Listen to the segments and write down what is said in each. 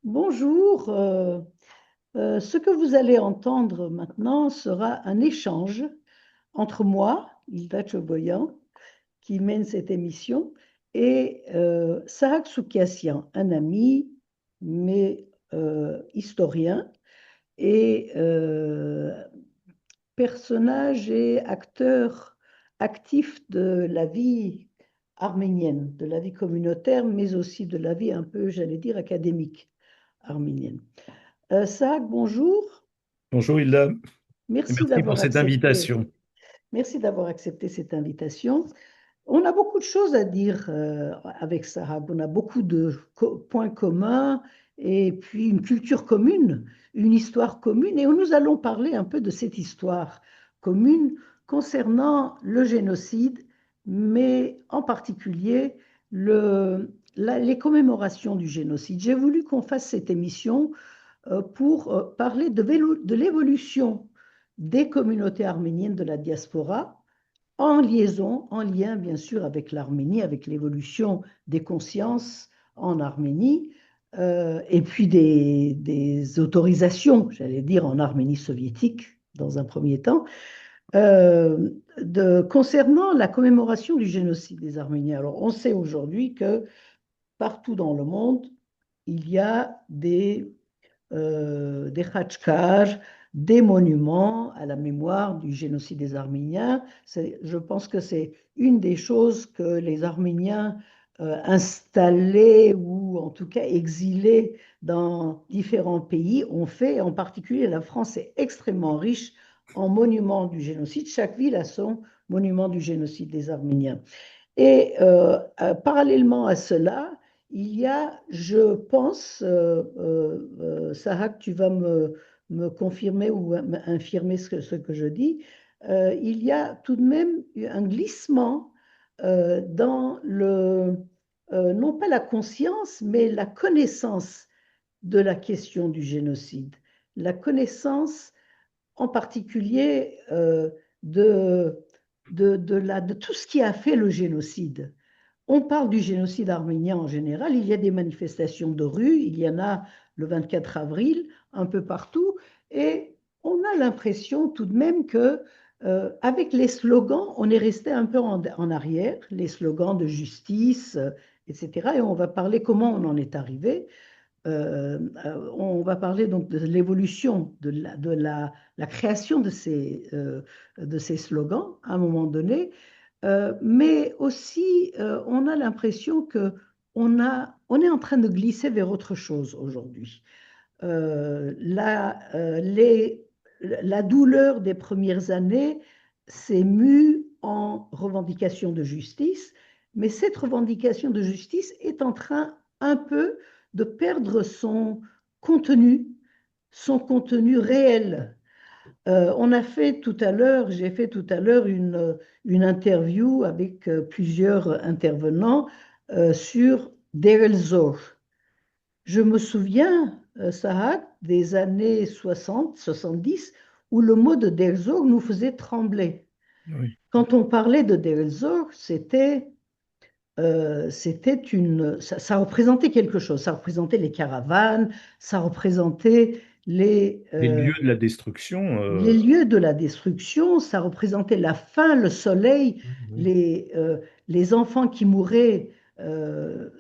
Bonjour. Ce que vous allez entendre maintenant sera un échange entre moi, Hilda Choboyan, qui mène cette émission, et Sahak Soukiassian, un ami, mais historien et personnage et acteur actif de la vie arménienne, de la vie communautaire, mais aussi de la vie un peu, j'allais dire, académique arménienne. Saak, bonjour. Bonjour Hilda, et Merci merci pour d'avoir cette accepté. invitation. Merci d'avoir accepté cette invitation. On a beaucoup de choses à dire avec Sarah. On a beaucoup de points communs et puis une culture commune, une histoire commune. Et nous allons parler un peu de cette histoire commune concernant le génocide, mais en particulier les commémorations du génocide. J'ai voulu qu'on fasse cette émission pour parler de l'évolution des communautés arméniennes de la diaspora en liaison, en lien bien sûr avec l'Arménie, avec l'évolution des consciences en Arménie, et puis des autorisations, j'allais dire, en Arménie soviétique dans un premier temps, concernant la commémoration du génocide des Arméniens. Alors on sait aujourd'hui que partout dans le monde, il y a des khatchkars, des monuments à la mémoire du génocide des Arméniens. Je pense que c'est une des choses que les Arméniens installés ou en tout cas exilés dans différents pays ont fait. En particulier, la France est extrêmement riche en monuments du génocide. Chaque ville a son monument du génocide des Arméniens. Et parallèlement à cela, il y a, je pense, Sahak, tu vas me confirmer ou infirmer ce que je dis, il y a tout de même eu un glissement dans non pas la conscience, mais la connaissance de la question du génocide. La connaissance en particulier de, de tout ce qui a fait le génocide. On parle du génocide arménien en général, il y a des manifestations de rue, il y en a le 24 avril, un peu partout, et on a l'impression tout de même que avec les slogans, on est resté un peu en arrière, les slogans de justice, etc. Et on va parler comment on en est arrivé. On va parler donc de l'évolution, la création de ces slogans à un moment donné, mais aussi on a l'impression que on est en train de glisser vers autre chose aujourd'hui. La douleur des premières années s'est mue en revendication de justice, mais cette revendication de justice est en train un peu de perdre son contenu réel. J'ai fait tout à l'heure une interview avec plusieurs intervenants sur Deir el-Zor. Je me souviens, Sahat, des années 60, 70, où le mot de Deir el-Zor nous faisait trembler. Oui. Quand on parlait de Deir el-Zor, ça représentait quelque chose. Ça représentait les caravanes, ça représentait Les lieux de la destruction, les lieux de la destruction, ça représentait la faim, le soleil, oui. les enfants qui mouraient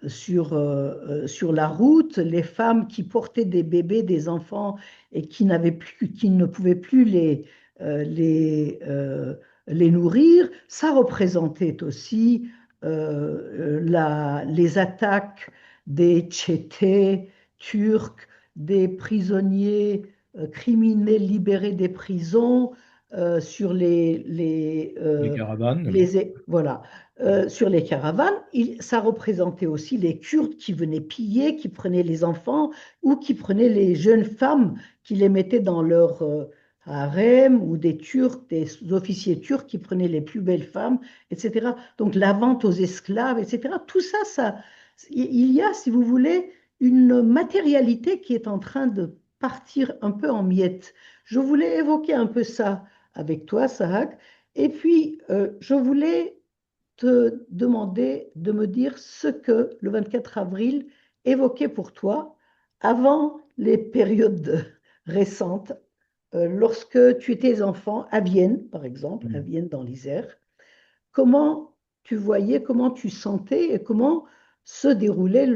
sur la route, les femmes qui portaient des bébés, des enfants et qui ne pouvaient plus les nourrir. Ça représentait aussi les attaques des Tchétés turcs, des prisonniers criminels libérés des prisons sur Les caravanes. voilà, sur les caravanes. Ça représentait aussi les Kurdes qui venaient piller, qui prenaient les enfants ou qui prenaient les jeunes femmes qui les mettaient dans leur harem ou des Turcs, des officiers turcs qui prenaient les plus belles femmes, etc. Donc la vente aux esclaves, etc. Tout ça, il y a, si vous voulez, une matérialité qui est en train de partir un peu en miettes. Je voulais évoquer un peu ça avec toi, Sahak, et puis je voulais te demander de me dire ce que le 24 avril évoquait pour toi avant les périodes récentes, lorsque tu étais enfant, à Vienne, par exemple, à Mm. Vienne dans l'Isère, comment tu voyais, comment tu sentais et comment se déroulait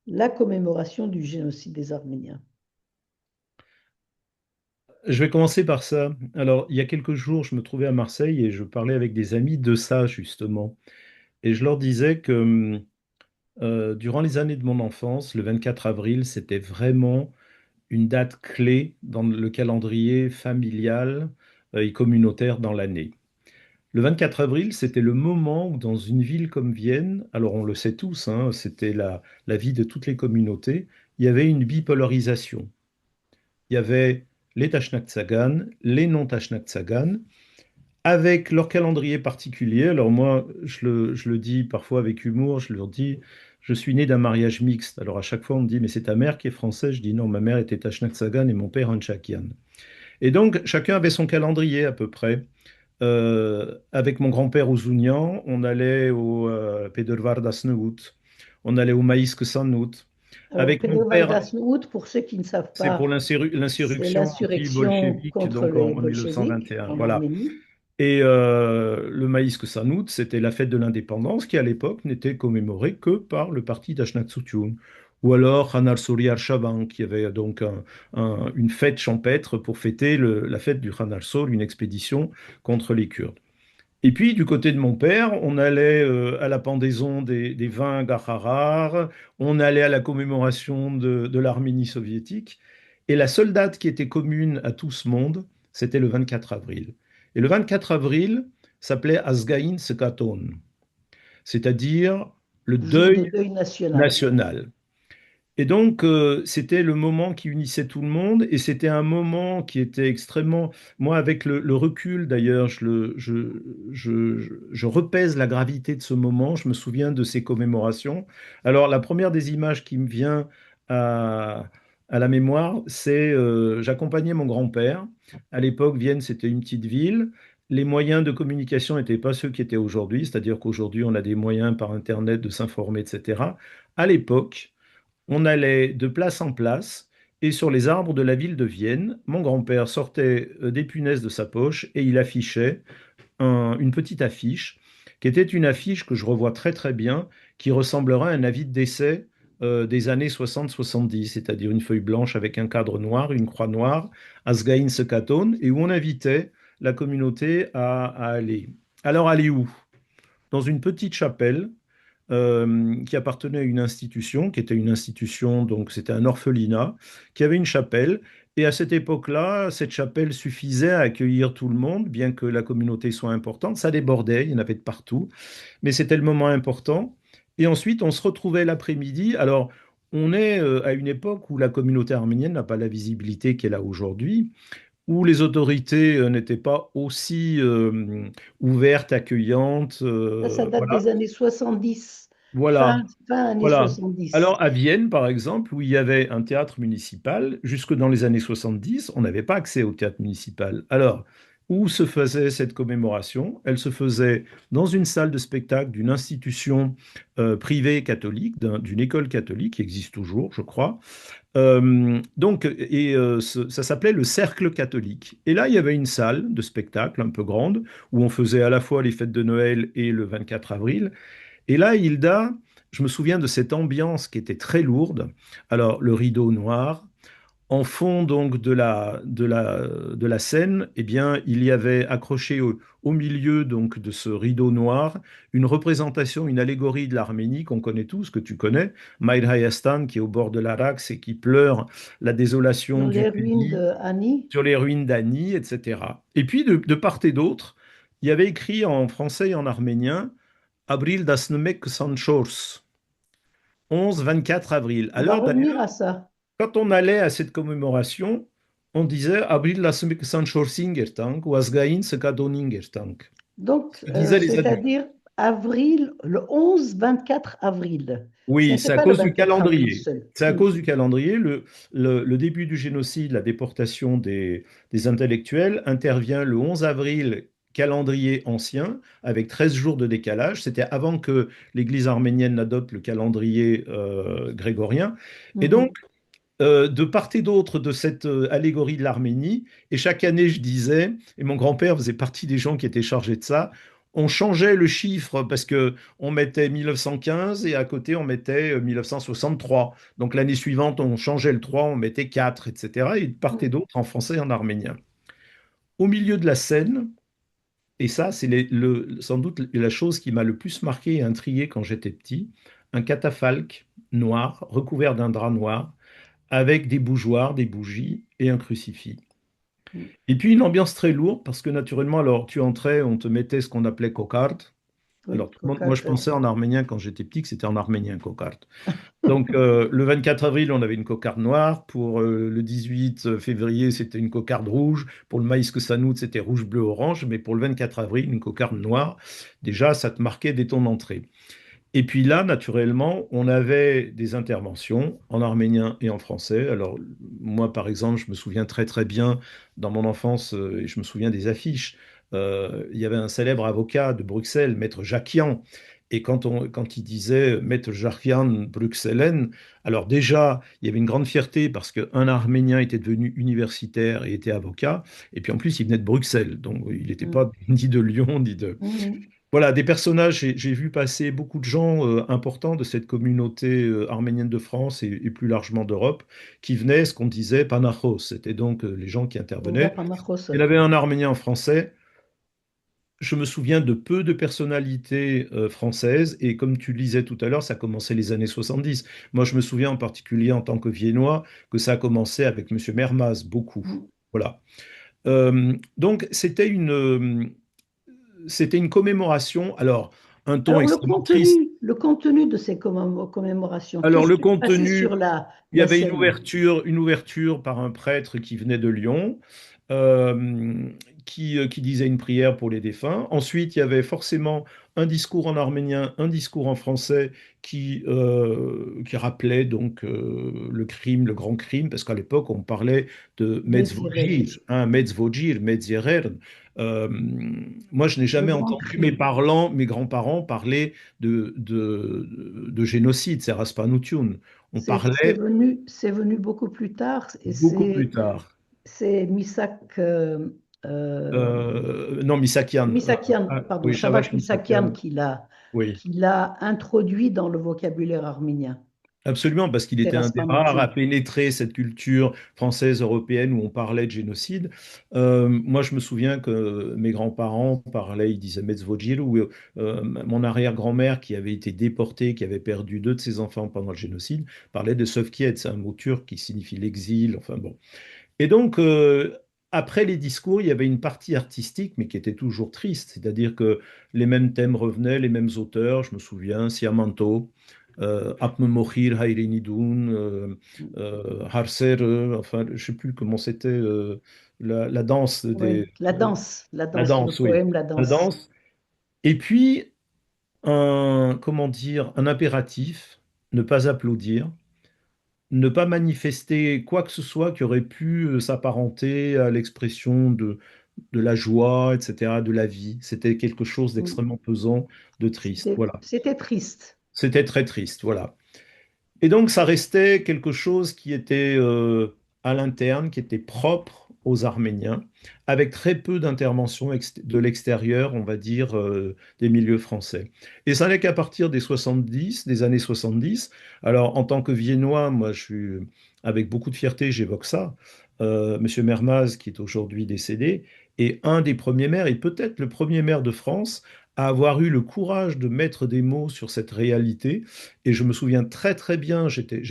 la commémoration du génocide des Arméniens? Je vais commencer par ça. Alors, il y a quelques jours, je me trouvais à Marseille et je parlais avec des amis de ça, justement. Et je leur disais que durant les années de mon enfance, le 24 avril, c'était vraiment une date clé dans le calendrier familial et communautaire dans l'année. Le 24 avril, c'était le moment où, dans une ville comme Vienne, alors on le sait tous, hein, c'était la vie de toutes les communautés, il y avait une bipolarisation. Il y avait les Tashnakhtsagan, les non-Tashnakhtsagan, avec leur calendrier particulier. Alors moi, je le dis parfois avec humour, je leur dis, je suis né d'un mariage mixte. Alors à chaque fois, on me dit, mais c'est ta mère qui est française. Je dis, non, ma mère était Tashnakhtsagan et mon père Anchakian. Et donc, chacun avait son calendrier à peu près. Avec mon grand-père Ouzounian, on allait au Pedervardas-Nehout, on allait au Maïs Sanout. Alors, Avec mon père, Pédé-Valdas-Nout, pour ceux qui ne savent c'est pour pas, c'est l'insurrection l'insurrection anti-bolchevique, contre donc les en bolcheviks 1921. en Voilà. Arménie. Et le Maïs Sanout, c'était la fête de l'indépendance qui, à l'époque, n'était commémorée que par le parti d'Achnatsutun. Ou alors Hanar Suri Arshavan, qui avait donc une fête champêtre pour fêter la fête du Hanar Sur, une expédition contre les Kurdes. Et puis, du côté de mon père, on allait à la pendaison des 20 Gaharar, on allait à la commémoration de l'Arménie soviétique. Et la seule date qui était commune à tout ce monde, c'était le 24 avril. Et le 24 avril s'appelait Azgaïn Sekaton, c'est-à-dire le Jour de deuil deuil national. national. Et donc, c'était le moment qui unissait tout le monde et c'était un moment qui était extrêmement... Moi, avec le recul, d'ailleurs, je repèse la gravité de ce moment, je me souviens de ces commémorations. Alors, la première des images qui me vient à, à la mémoire, c'est j'accompagnais mon grand-père. À l'époque, Vienne, c'était une petite ville. Les moyens de communication n'étaient pas ceux qui étaient aujourd'hui, c'est-à-dire qu'aujourd'hui, on a des moyens par Internet de s'informer, etc. À l'époque, on allait de place en place et sur les arbres de la ville de Vienne, mon grand-père sortait des punaises de sa poche et il affichait une petite affiche qui était une affiche que je revois très très bien, qui ressemblerait à un avis de décès des années 60-70, c'est-à-dire une feuille blanche avec un cadre noir, une croix noire, Asgaïn Sekaton, et où on invitait la communauté à aller. Alors aller où? Dans une petite chapelle qui appartenait à une institution, qui était une institution, donc c'était un orphelinat, qui avait une chapelle. Et à cette époque-là, cette chapelle suffisait à accueillir tout le monde, bien que la communauté soit importante. Ça débordait, il y en avait de partout, mais c'était le moment important. Et ensuite, on se retrouvait l'après-midi. Alors, on est à une époque où la communauté arménienne n'a pas la visibilité qu'elle a aujourd'hui, où les autorités n'étaient pas aussi ouvertes, accueillantes. Ça date Voilà. des années 70, Voilà. fin années Voilà. 70. Alors à Vienne, par exemple, où il y avait un théâtre municipal, jusque dans les années 70, on n'avait pas accès au théâtre municipal. Alors, où se faisait cette commémoration? Elle se faisait dans une salle de spectacle d'une institution privée catholique, d'une école catholique qui existe toujours, je crois. Ça s'appelait le Cercle catholique. Et là, il y avait une salle de spectacle un peu grande où on faisait à la fois les fêtes de Noël et le 24 avril. Et là, Hilda, je me souviens de cette ambiance qui était très lourde. Alors, le rideau noir. En fond donc de la scène, eh bien, il y avait accroché au milieu donc de ce rideau noir une représentation, une allégorie de l'Arménie qu'on connaît tous, que tu connais, Maïr Hayastan, qui est au bord de l'Araxe et qui pleure la désolation Sur du les ruines pays de Ani. sur les ruines d'Ani, etc. Et puis de part et d'autre, il y avait écrit en français et en arménien Abril dasnemek sanchors, 11-24 avril. On va Alors revenir à d'ailleurs, ça. quand on allait à cette commémoration, on disait Abril dasnemek sanchorsingertank ou Asgaïn sekadoningertank. Donc, Ce que disaient les adultes. c'est-à-dire avril, le 11-24 avril. Ce Oui, n'était c'est à pas le cause du 24 avril calendrier. seul. C'est à Hmm. cause du calendrier. Le début du génocide, la déportation des intellectuels intervient le 11 avril, calendrier ancien, avec 13 jours de décalage. C'était avant que l'Église arménienne n'adopte le calendrier grégorien. Et donc, Mhm. de part et d'autre de cette allégorie de l'Arménie. Et chaque année, je disais, et mon grand-père faisait partie des gens qui étaient chargés de ça, on changeait le chiffre parce que on mettait 1915 et à côté on mettait 1963. Donc l'année suivante, on changeait le 3, on mettait 4, etc. Et de part et d'autre en français et en arménien. Au milieu de la scène, et ça, c'est sans doute la chose qui m'a le plus marqué et intrigué quand j'étais petit, un catafalque noir recouvert d'un drap noir avec des bougeoirs, des bougies et un crucifix. Et puis une ambiance très lourde parce que naturellement, alors tu entrais, on te mettait ce qu'on appelait kokard. Oui, Alors moi je cocarde. pensais en arménien quand j'étais petit que c'était en arménien kokard. Donc le 24 avril, on avait une cocarde noire. Pour le 18 février, c'était une cocarde rouge. Pour le maïs que ça c'était rouge, bleu, orange. Mais pour le 24 avril, une cocarde noire. Déjà, ça te marquait dès ton entrée. Et puis là, naturellement, on avait des interventions en arménien et en français. Alors, moi, par exemple, je me souviens très très bien dans mon enfance, et je me souviens des affiches. Il y avait un célèbre avocat de Bruxelles, Maître Jacquian. Et quand il disait Maître Jacquian Bruxellen, alors déjà, il y avait une grande fierté parce qu'un Arménien était devenu universitaire et était avocat. Et puis en plus, il venait de Bruxelles. Donc, il n'était Mm. pas ni de Lyon, ni de... Mhm. Voilà, des personnages, j'ai vu passer beaucoup de gens importants de cette communauté arménienne de France et plus largement d'Europe qui venaient, ce qu'on disait, panachos, c'était donc les gens qui Ouvert intervenaient. par Marcos, Il y oui. en avait un arménien en français. Je me souviens de peu de personnalités françaises et comme tu le disais tout à l'heure, ça commençait les années 70. Moi, je me souviens en particulier en tant que Viennois que ça a commencé avec Monsieur Mermaz, beaucoup. Mm. Voilà. Donc, c'était une commémoration. Alors, un ton Alors, extrêmement triste. le contenu de ces commémorations, Alors, qu'est-ce le qui se passait contenu, sur il y la avait scène? une ouverture par un prêtre qui venait de Lyon, euh, qui disait une prière pour les défunts. Ensuite, il y avait forcément un discours en arménien, un discours en français qui rappelait donc le crime, le grand crime, parce qu'à l'époque, on parlait de Mézières, Medzvojir, hein, Medzvojir, Medzierer. Euh, Moi, je n'ai le jamais grand entendu mes crime. parlants, mes grands-parents parler de génocide, c'est Raspanoutioun. On parlait C'est venu beaucoup plus tard et beaucoup plus tard. c'est Misak, Non, Misakian. Misakian, pardon, Oui, Shamash Shamash Misakian Misakian. Oui, qui l'a introduit dans le vocabulaire arménien. absolument, parce qu'il C'est était un des rares à Raspanouchian. pénétrer cette culture française, européenne, où on parlait de génocide. Moi, je me souviens que mes grands-parents parlaient, ils disaient Metzvodjir, ou mon arrière-grand-mère, qui avait été déportée, qui avait perdu deux de ses enfants pendant le génocide, parlait de Sovkiet, c'est un mot turc qui signifie l'exil, enfin bon. Et donc, après les discours, il y avait une partie artistique, mais qui était toujours triste. C'est-à-dire que les mêmes thèmes revenaient, les mêmes auteurs. Je me souviens, Siamanto, Apme Mohir, Hayrenidun, Harser, enfin, je ne sais plus comment c'était, la danse Oui, la le danse, oui. poème, la La danse. danse. Et puis, comment dire, un impératif, ne pas applaudir, ne pas manifester quoi que ce soit qui aurait pu s'apparenter à l'expression de la joie, etc., de la vie. C'était quelque chose Mm. d'extrêmement pesant, de triste. Voilà. C'était triste. C'était très triste. Voilà. Et donc, ça restait quelque chose qui était à l'interne, qui était propre aux Arméniens, avec très peu d'intervention de l'extérieur, on va dire, des milieux français. Et ça n'est qu'à partir des années 70. Alors, en tant que Viennois, moi, je suis, avec beaucoup de fierté, j'évoque ça. Monsieur Mermaz, qui est aujourd'hui décédé, est un des premiers maires, et peut-être le premier maire de France, à avoir eu le courage de mettre des mots sur cette réalité et je me souviens très très bien, j'étais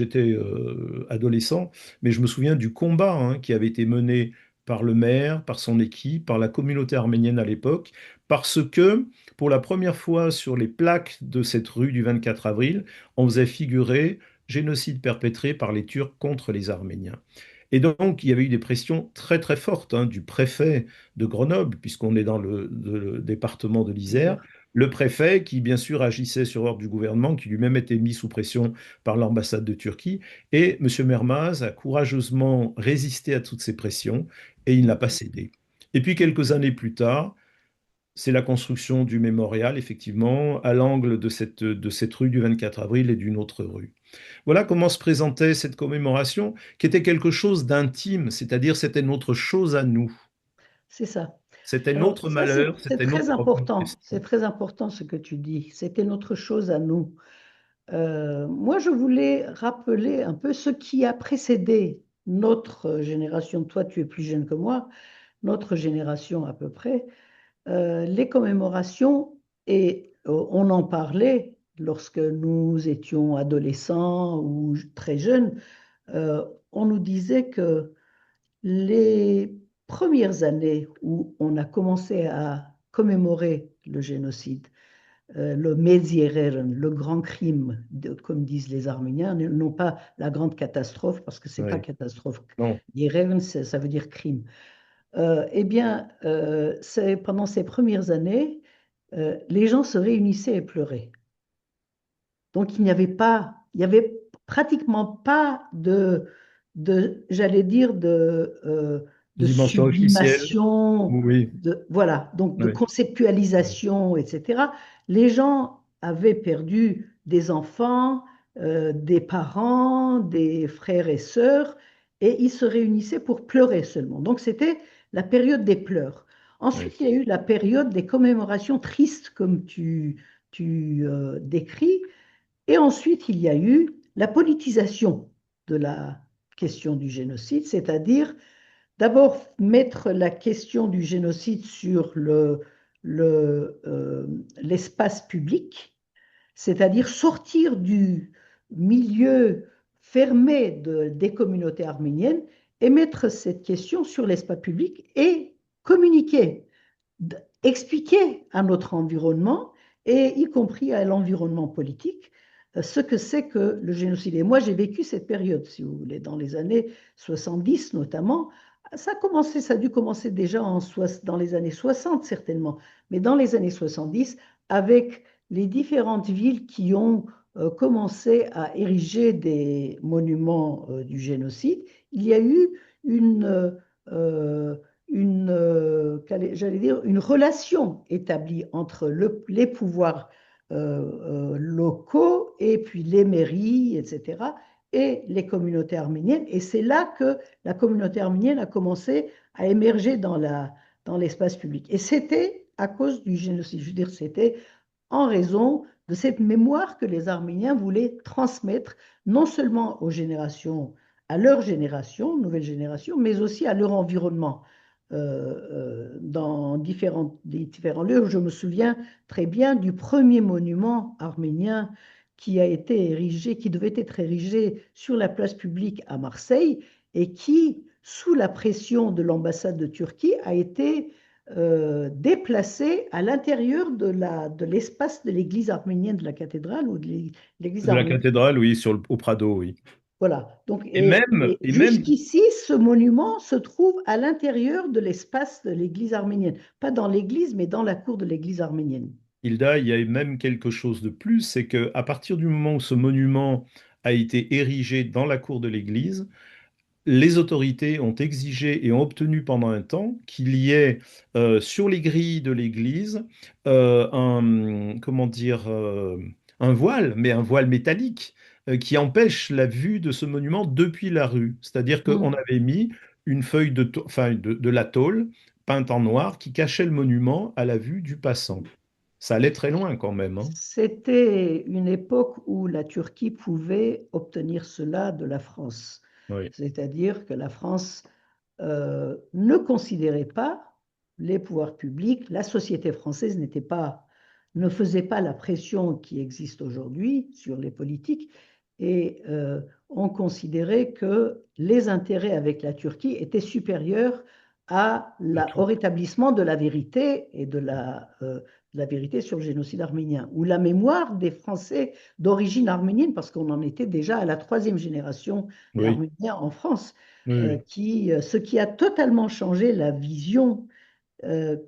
adolescent, mais je me souviens du combat qui avait été mené par le maire, par son équipe, par la communauté arménienne à l'époque, parce que pour la première fois sur les plaques de cette rue du 24 avril, on faisait figurer génocide perpétré par les Turcs contre les Arméniens. Et donc, il y avait eu des pressions très très fortes du préfet de Grenoble, puisqu'on est dans le département de l'Isère, Isère. le préfet qui, bien sûr, agissait sur ordre du gouvernement, qui lui-même était mis sous pression par l'ambassade de Turquie. Et M. Mermaz a courageusement résisté à toutes ces pressions et il n'a pas cédé. Et puis, quelques années plus tard, C'est la construction du mémorial, effectivement, à l'angle de cette rue du 24 avril et d'une autre rue. Voilà comment se présentait cette commémoration, qui était quelque chose d'intime, c'est-à-dire c'était notre chose à nous. C'est ça. C'était Alors, notre ça, malheur, c'est c'était notre très propre important. C'est destin. très important ce que tu dis. C'était notre chose à nous. Moi, je voulais rappeler un peu ce qui a précédé notre génération. Toi, tu es plus jeune que moi, notre génération à peu près. Les commémorations, et on en parlait lorsque nous étions adolescents ou très jeunes, on nous disait que les premières années où on a commencé à commémorer le génocide, le Mézières, le grand crime, comme disent les Arméniens, non pas la grande catastrophe, parce que c'est pas Oui. catastrophe. Non, Yeren, ça veut dire crime. Eh bien, pendant ces premières années, les gens se réunissaient et pleuraient. Donc, il y avait pratiquement pas j'allais dire, de dimension officielle, sublimation, oui, voilà, donc de oui, conceptualisation, etc. Les gens avaient perdu des enfants, des parents, des frères et sœurs, et ils se réunissaient pour pleurer seulement. Donc, c'était la période des pleurs. oui, Ensuite, il y a eu la période des commémorations tristes, comme tu décris. Et ensuite, il y a eu la politisation de la question du génocide, c'est-à-dire d'abord mettre la question du génocide sur l'espace public, c'est-à-dire sortir du milieu fermé des communautés arméniennes et mettre cette question sur l'espace public et communiquer, expliquer à notre environnement, et y compris à l'environnement politique, ce que c'est que le génocide. Et moi, j'ai vécu cette période, si vous voulez, dans les années 70 notamment. Ça a dû commencer déjà dans les années 60 certainement, mais dans les années 70, avec les différentes villes qui ont commencé à ériger des monuments du génocide, il y a eu une, euh, j'allais dire, une relation établie entre les pouvoirs locaux et puis les mairies, etc., et les communautés arméniennes. Et c'est là que la communauté arménienne a commencé à émerger dans l'espace public. Et c'était à cause du génocide. Je veux dire, c'était en raison de cette mémoire que les Arméniens voulaient transmettre non seulement à leur génération, nouvelle génération, mais aussi à leur environnement. Dans différents lieux. Je me souviens très bien du premier monument arménien qui a été érigé, qui devait être érigé sur la place publique à Marseille et qui, sous la pression de l'ambassade de Turquie, a été déplacé à l'intérieur de l'espace de l'église arménienne de la cathédrale ou de l'église de la arménienne. cathédrale, oui, au Prado, oui. Voilà. Donc, et Et même, jusqu'ici, ce monument se trouve à l'intérieur de l'espace de l'église arménienne. Pas dans l'église, mais dans la cour de l'église arménienne. Hilda, il y a même quelque chose de plus, c'est que à partir du moment où ce monument a été érigé dans la cour de l'église, les autorités ont exigé et ont obtenu pendant un temps qu'il y ait sur les grilles de l'église comment dire, un voile, mais un voile métallique qui empêche la vue de ce monument depuis la rue. C'est-à-dire qu'on Hmm. avait mis une feuille enfin, de la tôle peinte en noir qui cachait le monument à la vue du passant. Ça allait très loin quand même, hein. C'était une époque où la Turquie pouvait obtenir cela de la France. Oui, C'est-à-dire que la France ne considérait pas les pouvoirs publics, la société française ne faisait pas la pression qui existe aujourd'hui sur les politiques et on considérait que les intérêts avec la Turquie étaient supérieurs à tout. au rétablissement de la vérité et de la vérité sur le génocide arménien, ou la mémoire des Français d'origine arménienne, parce qu'on en était déjà à la troisième génération Oui, d'Arméniens en France, oui, oui. ce qui a totalement changé la vision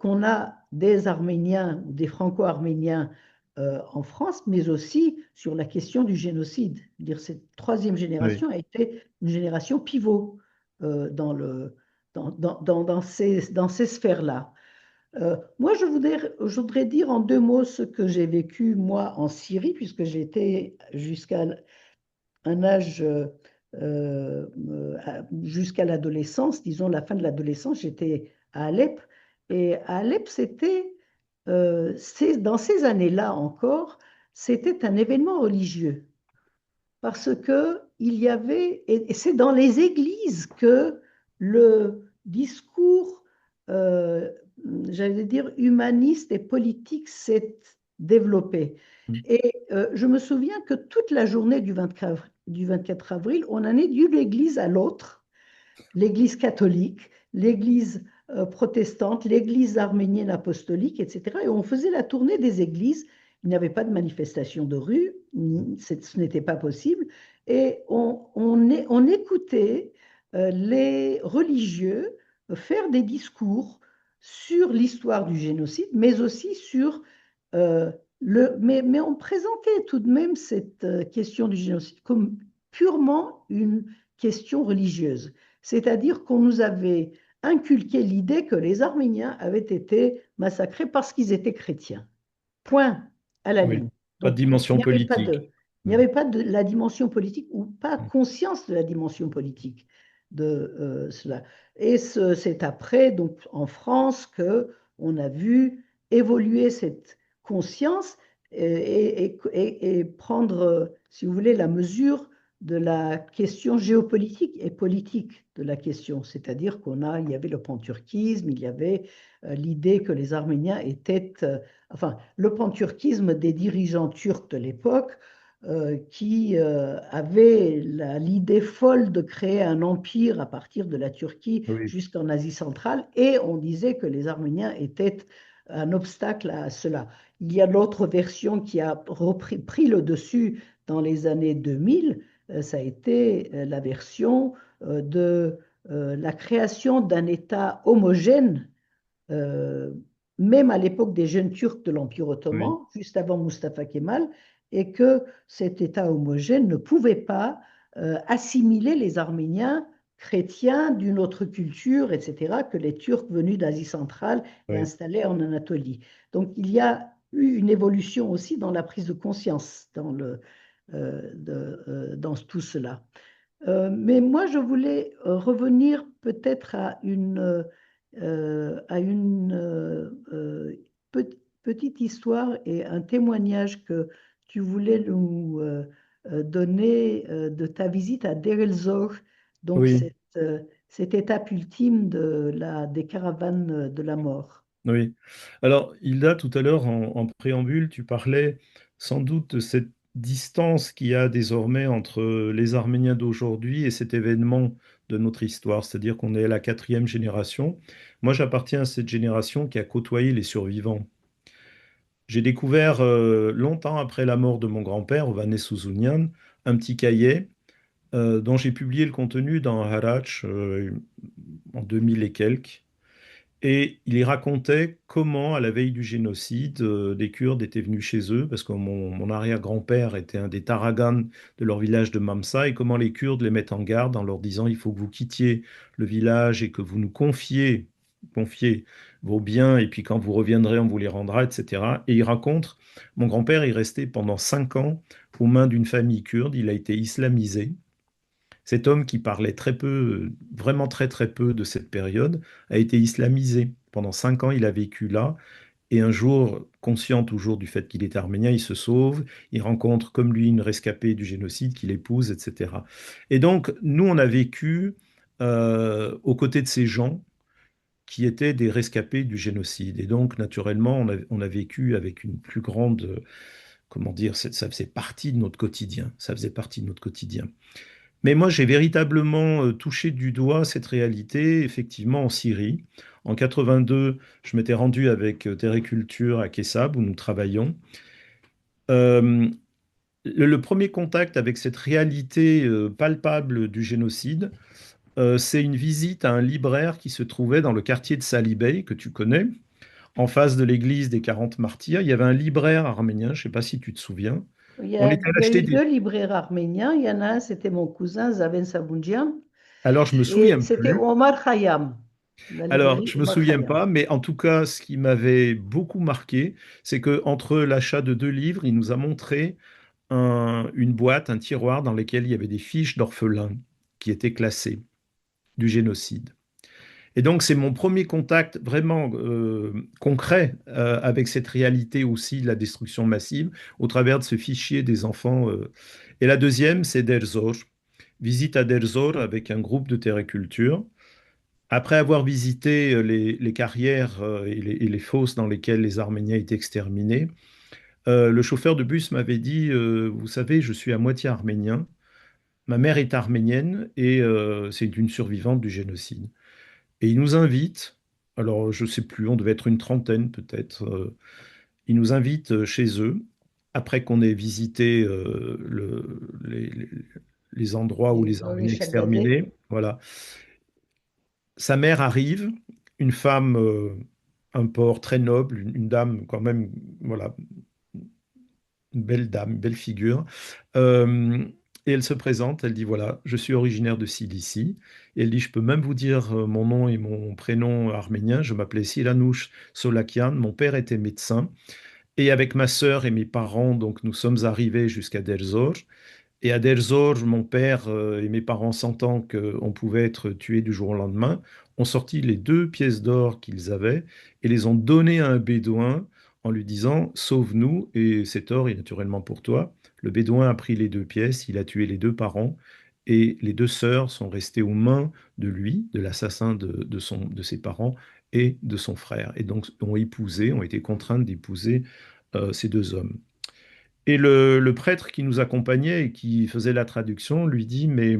qu'on a des Arméniens ou des Franco-Arméniens en France, mais aussi sur la question du génocide. Je veux dire, cette troisième Oui. génération a été une génération pivot dans dans ces sphères-là. Moi, je voudrais dire en deux mots ce que j'ai vécu, moi, en Syrie, puisque j'étais jusqu'à un âge, jusqu'à l'adolescence, disons la fin de l'adolescence, j'étais à Alep. Et à Alep, dans ces années-là encore, c'était un événement religieux parce que il y avait, et c'est dans les églises que le discours, euh, j'allais dire, humaniste et politique s'est développé. Et je me souviens que toute la journée du 24 avril, on en est d'une église à l'autre, l'église catholique, l'église protestante, l'église arménienne apostolique, etc. Et on faisait la tournée des églises. Il n'y avait pas de manifestation de rue, ce n'était pas possible. Et on écoutait les religieux faire des discours sur l'histoire du génocide, mais aussi sur mais on présentait tout de même cette question du génocide comme purement une question religieuse. C'est-à-dire qu'on nous avait inculqué l'idée que les Arméniens avaient été massacrés parce qu'ils étaient chrétiens. Point à la Oui, ligne. pas de Donc, dimension politique. il n'y avait pas de la dimension politique ou pas conscience de la dimension politique de cela. Et c'est après, donc en France, que on a vu évoluer cette conscience et prendre, si vous voulez, la mesure de la question géopolitique et politique de la question. C'est-à-dire il y avait le panturquisme, il y avait l'idée que les Arméniens étaient, enfin, le panturquisme des dirigeants turcs de l'époque qui avaient l'idée folle de créer un empire à partir de la Turquie Oui, jusqu'en Asie centrale, et on disait que les Arméniens étaient un obstacle à cela. Il y a l'autre version qui a pris le dessus dans les années 2000, ça a été la version de la création d'un État homogène, euh, même à l'époque des jeunes Turcs de l'Empire oui, ottoman, juste avant Mustafa Kemal, et que cet État homogène ne pouvait pas assimiler les Arméniens chrétiens d'une autre culture, etc., que les Turcs venus d'Asie centrale et oui. installés en Anatolie. Donc il y a eu une évolution aussi dans la prise de conscience dans tout cela. Mais moi, je voulais revenir peut-être à une petite histoire et un témoignage que tu voulais nous donner de ta visite à Deir el-Zor, donc Oui, cette étape ultime des caravanes de la mort. oui. Alors, Hilda, tout à l'heure, en préambule, tu parlais sans doute de cette distance qu'il y a désormais entre les Arméniens d'aujourd'hui et cet événement de notre histoire, c'est-à-dire qu'on est la quatrième génération. Moi, j'appartiens à cette génération qui a côtoyé les survivants. J'ai découvert, longtemps après la mort de mon grand-père, Ovanes Ouzounian, un petit cahier dont j'ai publié le contenu dans Harach en 2000 et quelques. Et il y racontait comment, à la veille du génocide, des Kurdes étaient venus chez eux, parce que mon arrière-grand-père était un des Taragans de leur village de Mamsa, et comment les Kurdes les mettent en garde en leur disant il faut que vous quittiez le village et que vous nous confiez vos biens, et puis quand vous reviendrez, on vous les rendra, etc. Et il raconte, mon grand-père est resté pendant 5 ans aux mains d'une famille kurde, il a été islamisé. Cet homme qui parlait très peu, vraiment très très peu de cette période, a été islamisé. Pendant 5 ans, il a vécu là. Et un jour, conscient toujours du fait qu'il est arménien, il se sauve, il rencontre comme lui une rescapée du génocide qu'il épouse, etc. Et donc, nous, on a vécu aux côtés de ces gens qui étaient des rescapés du génocide. Et donc, naturellement, on a vécu avec une plus grande, comment dire, ça faisait partie de notre quotidien. Ça faisait partie de notre quotidien. Mais moi, j'ai véritablement touché du doigt cette réalité, effectivement, en Syrie. En 82, je m'étais rendu avec Terriculture à Kessab, où nous travaillons. Euh, le premier contact avec cette réalité palpable du génocide, c'est une visite à un libraire qui se trouvait dans le quartier de Salibey, que tu connais, en face de l'église des 40 martyrs. Il y avait un libraire arménien, je ne sais pas si tu te souviens. On était allé Il y a acheter eu des... deux libraires arméniens. Il y en a un, c'était mon cousin Zaven Saboundjian, Alors, je me et souviens c'était plus. Omar Khayyam. Alors, l'Algérie je et me souviens Moghreia. pas, mais en tout cas, ce qui m'avait beaucoup marqué, c'est que entre l'achat de 2 livres, il nous a montré une boîte, un tiroir dans lequel il y avait des fiches d'orphelins qui étaient classées du génocide. Et donc, c'est mon premier contact vraiment concret avec cette réalité aussi de la destruction massive au travers de ce fichier des enfants. Et la deuxième, c'est Deir Zor. Visite à Deir Zor avec un groupe de terre et culture. Après avoir visité les carrières et les fosses dans lesquelles les Arméniens étaient exterminés, le chauffeur de bus m'avait dit, vous savez, je suis à moitié arménien, ma mère est arménienne et c'est une survivante du génocide. Et il nous invite, alors je sais plus, on devait être une trentaine peut-être, il nous invite chez eux, après qu'on ait visité les endroits où Et les Zori Arméniens Chagadé, exterminés. Voilà. Sa mère arrive, une femme, un port très noble, une dame quand même, voilà, une belle dame, une belle figure. Euh, et elle se présente, elle dit, voilà, je suis originaire de Cilicie. Et elle dit, je peux même vous dire mon nom et mon prénom arménien. Je m'appelais Silanouche Solakian. Mon père était médecin. Et avec ma sœur et mes parents, donc nous sommes arrivés jusqu'à Derzor. Et à Derzor, mon père et mes parents, sentant qu'on pouvait être tués du jour au lendemain, ont sorti les 2 pièces d'or qu'ils avaient et les ont données à un bédouin en lui disant, sauve-nous, et cet or est naturellement pour toi. Le bédouin a pris les 2 pièces, il a tué les 2 parents, et les 2 sœurs sont restées aux mains de lui, de l'assassin de ses parents et de son frère, et donc ont été contraintes d'épouser ces 2 hommes. Et le prêtre qui nous accompagnait et qui faisait la traduction lui dit, mais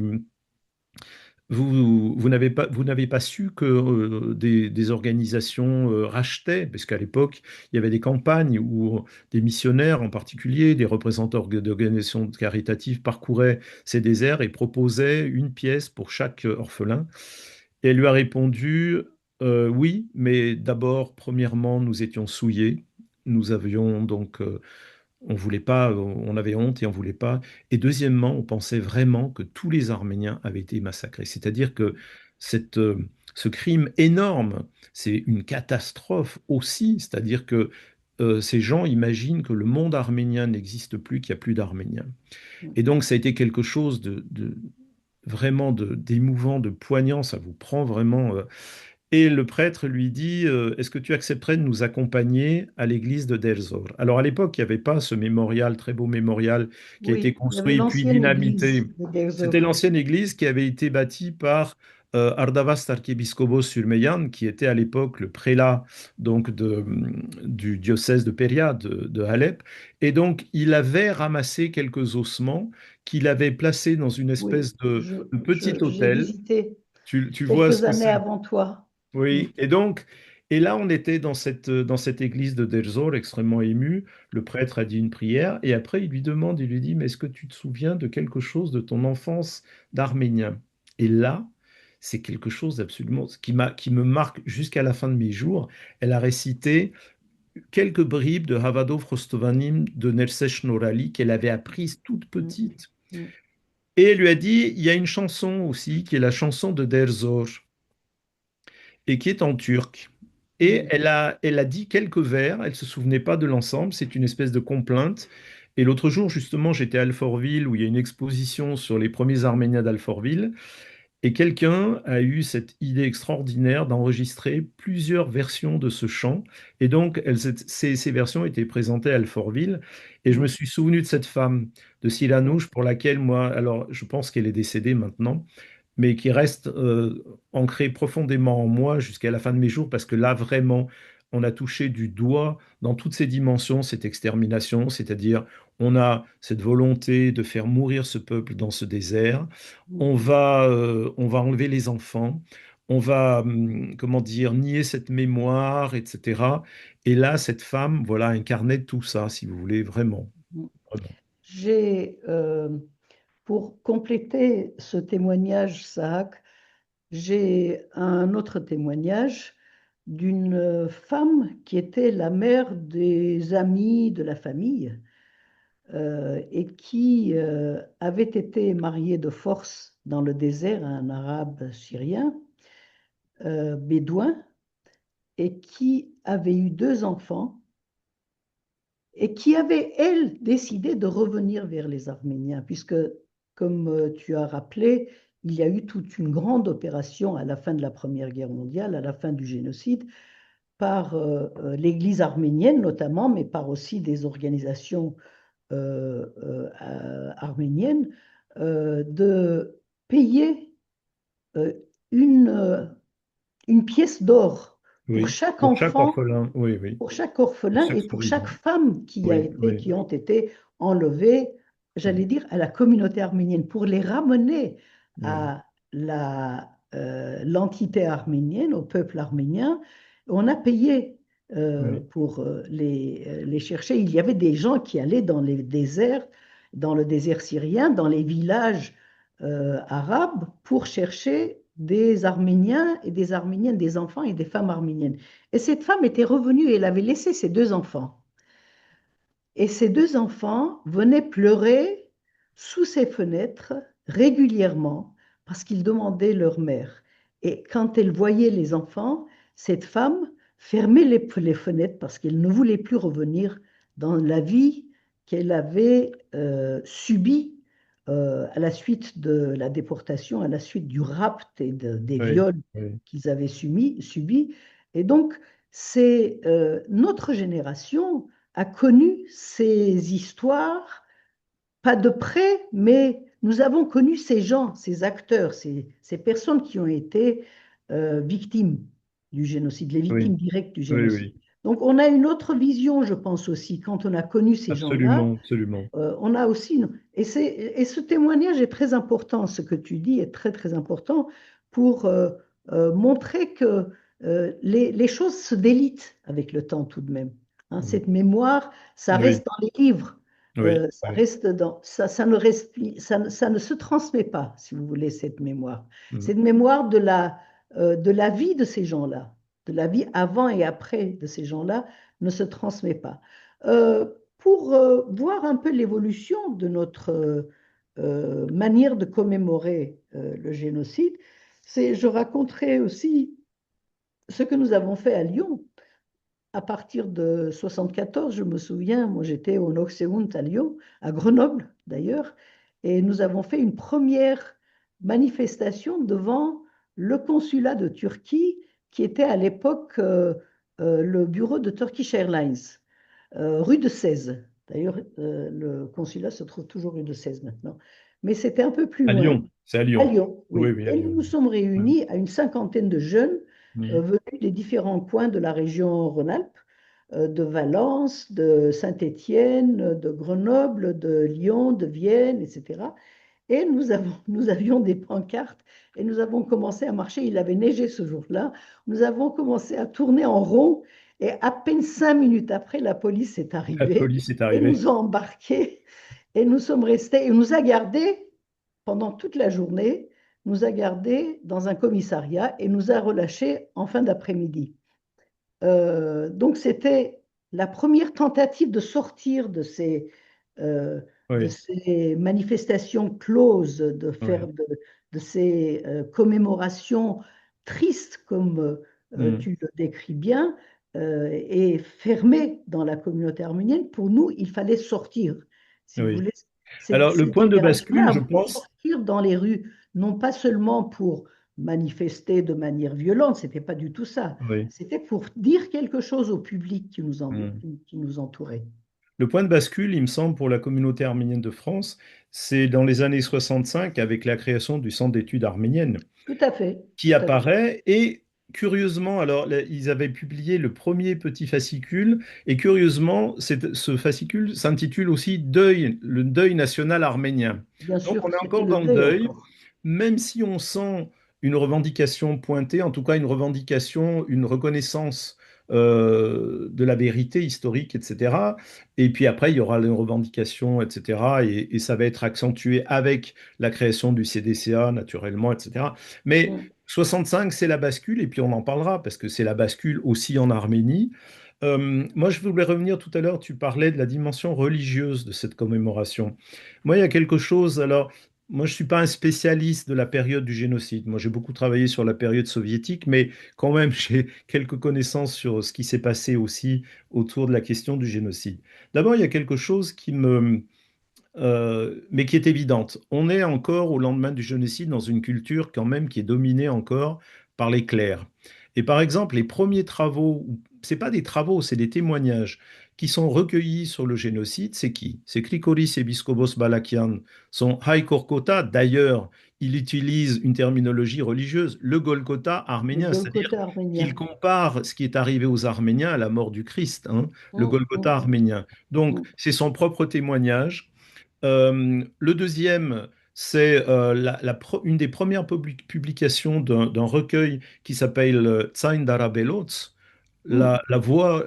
vous n'avez pas su que des organisations rachetaient, parce qu'à l'époque, il y avait des campagnes où des missionnaires en particulier, des représentants d'organisations caritatives parcouraient ces déserts et proposaient une pièce pour chaque orphelin. Et elle lui a répondu, oui, mais d'abord, premièrement, nous étions souillés. Nous avions donc on voulait pas, on avait honte et on voulait pas. Et deuxièmement, on pensait vraiment que tous les Arméniens avaient été massacrés. C'est-à-dire que cette, ce crime énorme, c'est une catastrophe aussi. C'est-à-dire que ces gens imaginent que le monde arménien n'existe plus, qu'il n'y a plus d'Arméniens. Et donc, ça a été quelque chose vraiment d'émouvant, de poignant. Ça vous prend vraiment. Et le prêtre lui dit, est-ce que tu accepterais de nous accompagner à l'église de Derzor? Alors à l'époque, il n'y avait pas ce mémorial, très beau mémorial qui a été oui, il y avait construit puis l'ancienne dynamité. église de Deir. C'était l'ancienne église qui avait été bâtie par Ardavast Archiepiscopos Surmeyan, qui était à l'époque le prélat donc du diocèse de Péria, de Alep. Et donc il avait ramassé quelques ossements qu'il avait placés dans une Oui, espèce de petit j'ai hôtel. visité Tu vois ce quelques que années c'est? avant toi. Mm, Oui, et donc, et là, on était dans cette église de Derzor, extrêmement ému. Le prêtre a dit une prière, et après, il lui dit, mais est-ce que tu te souviens de quelque chose de ton enfance d'Arménien? Et là, c'est quelque chose d'absolument, qui me marque jusqu'à la fin de mes jours. Elle a récité quelques bribes de Havadov Rostovanim de Nerses Norali qu'elle avait apprises toute mm, petite. mm, Et elle lui a dit, il y a une chanson aussi, qui est la chanson de Derzor et qui est en turc. Et mm, elle a dit quelques vers, elle se souvenait pas de l'ensemble, c'est une espèce de complainte. Et l'autre jour, justement, j'étais à Alfortville, où il y a une exposition sur les premiers Arméniens d'Alfortville, et quelqu'un a eu cette idée extraordinaire d'enregistrer plusieurs versions de ce chant. Et donc, ces versions étaient présentées à Alfortville. Et je me mm, suis souvenu de cette femme, de Silanouche, pour laquelle moi, alors je pense qu'elle est décédée maintenant, mais qui reste ancré profondément en moi jusqu'à la fin de mes jours, parce que là, vraiment, on a touché du doigt dans toutes ces dimensions cette extermination, c'est-à-dire on a cette volonté de faire mourir ce peuple dans ce désert, mm, on va enlever les enfants, on va, comment dire, nier cette mémoire, etc. Et là, cette femme, voilà, incarnait tout ça, si vous voulez, vraiment, mm. vraiment. J'ai, pour compléter ce témoignage, Saak, j'ai un autre témoignage d'une femme qui était la mère des amis de la famille et qui avait été mariée de force dans le désert à un arabe syrien. bédouin et qui avait eu deux enfants et qui avait, elle, décidé de revenir vers les Arméniens, puisque, comme tu as rappelé, il y a eu toute une grande opération à la fin de la Première Guerre mondiale, à la fin du génocide, par l'Église arménienne notamment, mais par aussi des organisations arméniennes, de payer euh, une, euh, une pièce d'or pour Oui, chaque pour chaque enfant, orphelin, oui, oui, pour chaque pour orphelin chaque et pour chaque survivant. femme Oui, oui. qui ont été enlevées, j'allais dire, à la communauté arménienne, pour les ramener Oui, à l'entité arménienne, au peuple arménien. On a payé oui, pour les chercher. Il y avait des gens qui allaient dans les déserts, dans le désert syrien, dans les villages arabes, pour chercher des Arméniens et des Arméniennes, des enfants et des femmes arméniennes. Et cette femme était revenue et elle avait laissé ses deux enfants. Et ces deux enfants venaient pleurer sous ses fenêtres régulièrement parce qu'ils demandaient leur mère. Et quand elle voyait les enfants, cette femme fermait les fenêtres parce qu'elle ne voulait plus revenir dans la vie qu'elle avait subie à la suite de la déportation, à la suite du rapt et des oui, viols oui, qu'ils avaient subis. Et donc, c'est notre génération a connu ces histoires, pas de près, mais nous avons connu ces gens, ces acteurs, ces personnes qui ont été victimes du génocide, les oui, victimes directes du oui, génocide. oui, Donc on a une autre vision, je pense aussi, quand on a connu ces gens-là, absolument, absolument. on a aussi, et ce témoignage est très important, ce que tu dis est très très important pour montrer que les choses se délitent avec le temps tout de même. Hein. Oui, Cette mémoire, ça oui, reste dans les livres, oui, ça oui. reste dans, ça ne reste, ça ne se transmet pas, si vous voulez, cette mémoire. Mm. Cette mémoire de la vie de ces gens-là, de la vie avant et après de ces gens-là, ne se transmet pas. Pour voir un peu l'évolution de notre manière de commémorer le génocide, je raconterai aussi ce que nous avons fait à Lyon. À partir de 74, je me souviens, moi j'étais au Noxeunt à Lyon, à Grenoble d'ailleurs, et nous avons fait une première manifestation devant le consulat de Turquie, qui était à l'époque le bureau de Turkish Airlines, rue de 16. D'ailleurs, le consulat se trouve toujours rue de 16 maintenant. Mais c'était un peu plus À loin, Lyon, c'est à à Lyon. Lyon, Oui, oui. oui, à Et nous Lyon. nous sommes Ouais. réunis à une cinquantaine de jeunes Mm. venus des différents coins de la région Rhône-Alpes, de Valence, de Saint-Étienne, de Grenoble, de Lyon, de Vienne, etc. Et nous avions des pancartes et nous avons commencé à marcher. Il avait neigé ce jour-là. Nous avons commencé à tourner en rond et à peine 5 minutes après, la police est La arrivée police est et arrivée. nous a embarqués et nous sommes restés et nous a gardés pendant toute la journée, nous a gardés dans un commissariat et nous a relâchés en fin d'après-midi. Donc c'était la première tentative de sortir euh, de Oui, ces manifestations closes, oui. de ces commémorations tristes, comme Mm. tu le décris bien, et fermées dans la communauté arménienne. Pour nous, il fallait sortir. Si vous Oui. voulez, Alors, le cette point de génération-là bascule, a je voulu pense, sortir dans les rues, non pas seulement pour manifester de manière violente, c'était pas du tout ça. oui. C'était pour dire quelque chose au public Mm. qui nous entourait. Le point de bascule, il me semble, pour la communauté arménienne de France, c'est dans les années 65 avec la création du Centre d'études arméniennes Tout à fait, qui tout à fait. apparaît et curieusement, alors ils avaient publié le premier petit fascicule et curieusement, ce fascicule s'intitule aussi Deuil, le deuil national arménien. Bien Donc on sûr, est c'était encore le dans le deuil deuil, encore. même si on sent une revendication pointée, en tout cas une revendication, une reconnaissance de la vérité historique, etc. Et puis après, il y aura les revendications, etc. Et ça va être accentué avec la création du CDCA, naturellement, etc. Mais Mm. 65, c'est la bascule, et puis on en parlera, parce que c'est la bascule aussi en Arménie. Moi, je voulais revenir tout à l'heure, tu parlais de la dimension religieuse de cette commémoration. Moi, il y a quelque chose, alors, moi, je ne suis pas un spécialiste de la période du génocide. Moi, j'ai beaucoup travaillé sur la période soviétique, mais quand même, j'ai quelques connaissances sur ce qui s'est passé aussi autour de la question du génocide. D'abord, il y a quelque chose mais qui est évidente. On est encore au lendemain du génocide dans une culture quand même qui est dominée encore par les clercs. Et par exemple, les premiers travaux, c'est pas des travaux, c'est des témoignages qui sont recueillis sur le génocide, c'est qui? C'est Krikoris et Biskobos Balakian, son Haï Korkota. D'ailleurs, il utilise une terminologie religieuse, le Golgotha Le arménien, c'est-à-dire Golgotha qu'il arménien. compare ce qui est arrivé aux Arméniens à la mort du Christ, hein, le Mm, Golgotha mm, arménien. Donc, mm, c'est son propre témoignage. Le deuxième, c'est une des premières publications d'un recueil qui s'appelle Tsaïn Darabelots, mm, la voix,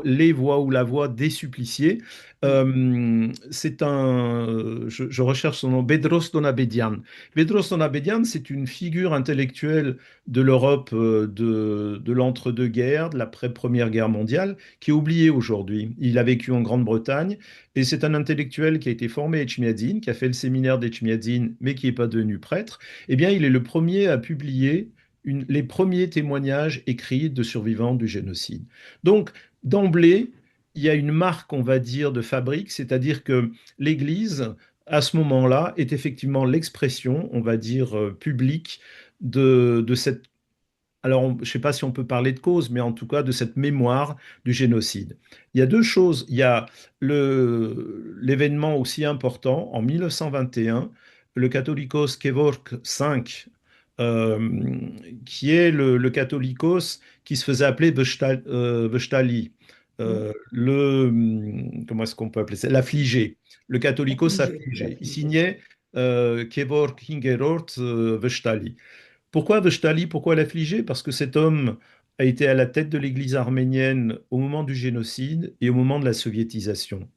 les voix ou la voix des suppliciés. mm. C'est je recherche son nom, Bedros Donabedian. Bedros Donabedian, c'est une figure intellectuelle de l'Europe de l'entre-deux-guerres, de l'après-première guerre mondiale, qui est oubliée aujourd'hui. Il a vécu en Grande-Bretagne et c'est un intellectuel qui a été formé à Etchmiadzin, qui a fait le séminaire d'Etchmiadzin, mais qui n'est pas devenu prêtre. Eh bien, il est le premier à publier les premiers témoignages écrits de survivants du génocide. Donc, d'emblée, il y a une marque, on va dire, de fabrique, c'est-à-dire que l'Église, à ce moment-là, est effectivement l'expression, on va dire, publique de cette alors, je ne sais pas si on peut parler de cause, mais en tout cas de cette mémoire du génocide. Il y a deux choses. Il y a l'événement aussi important, en 1921, le Catholicos Kevork V, euh, qui est le Catholicos qui se faisait appeler Vestali, Mm. comment est-ce qu'on peut appeler ça? L'affligé, le Catholicos Affligé, affligé. Il l'affligé. signait Kevork Hingerort Vestali. Pourquoi Vestali? Pourquoi l'affliger? Parce que cet homme a été à la tête de l'Église arménienne au moment du génocide et au moment de la soviétisation.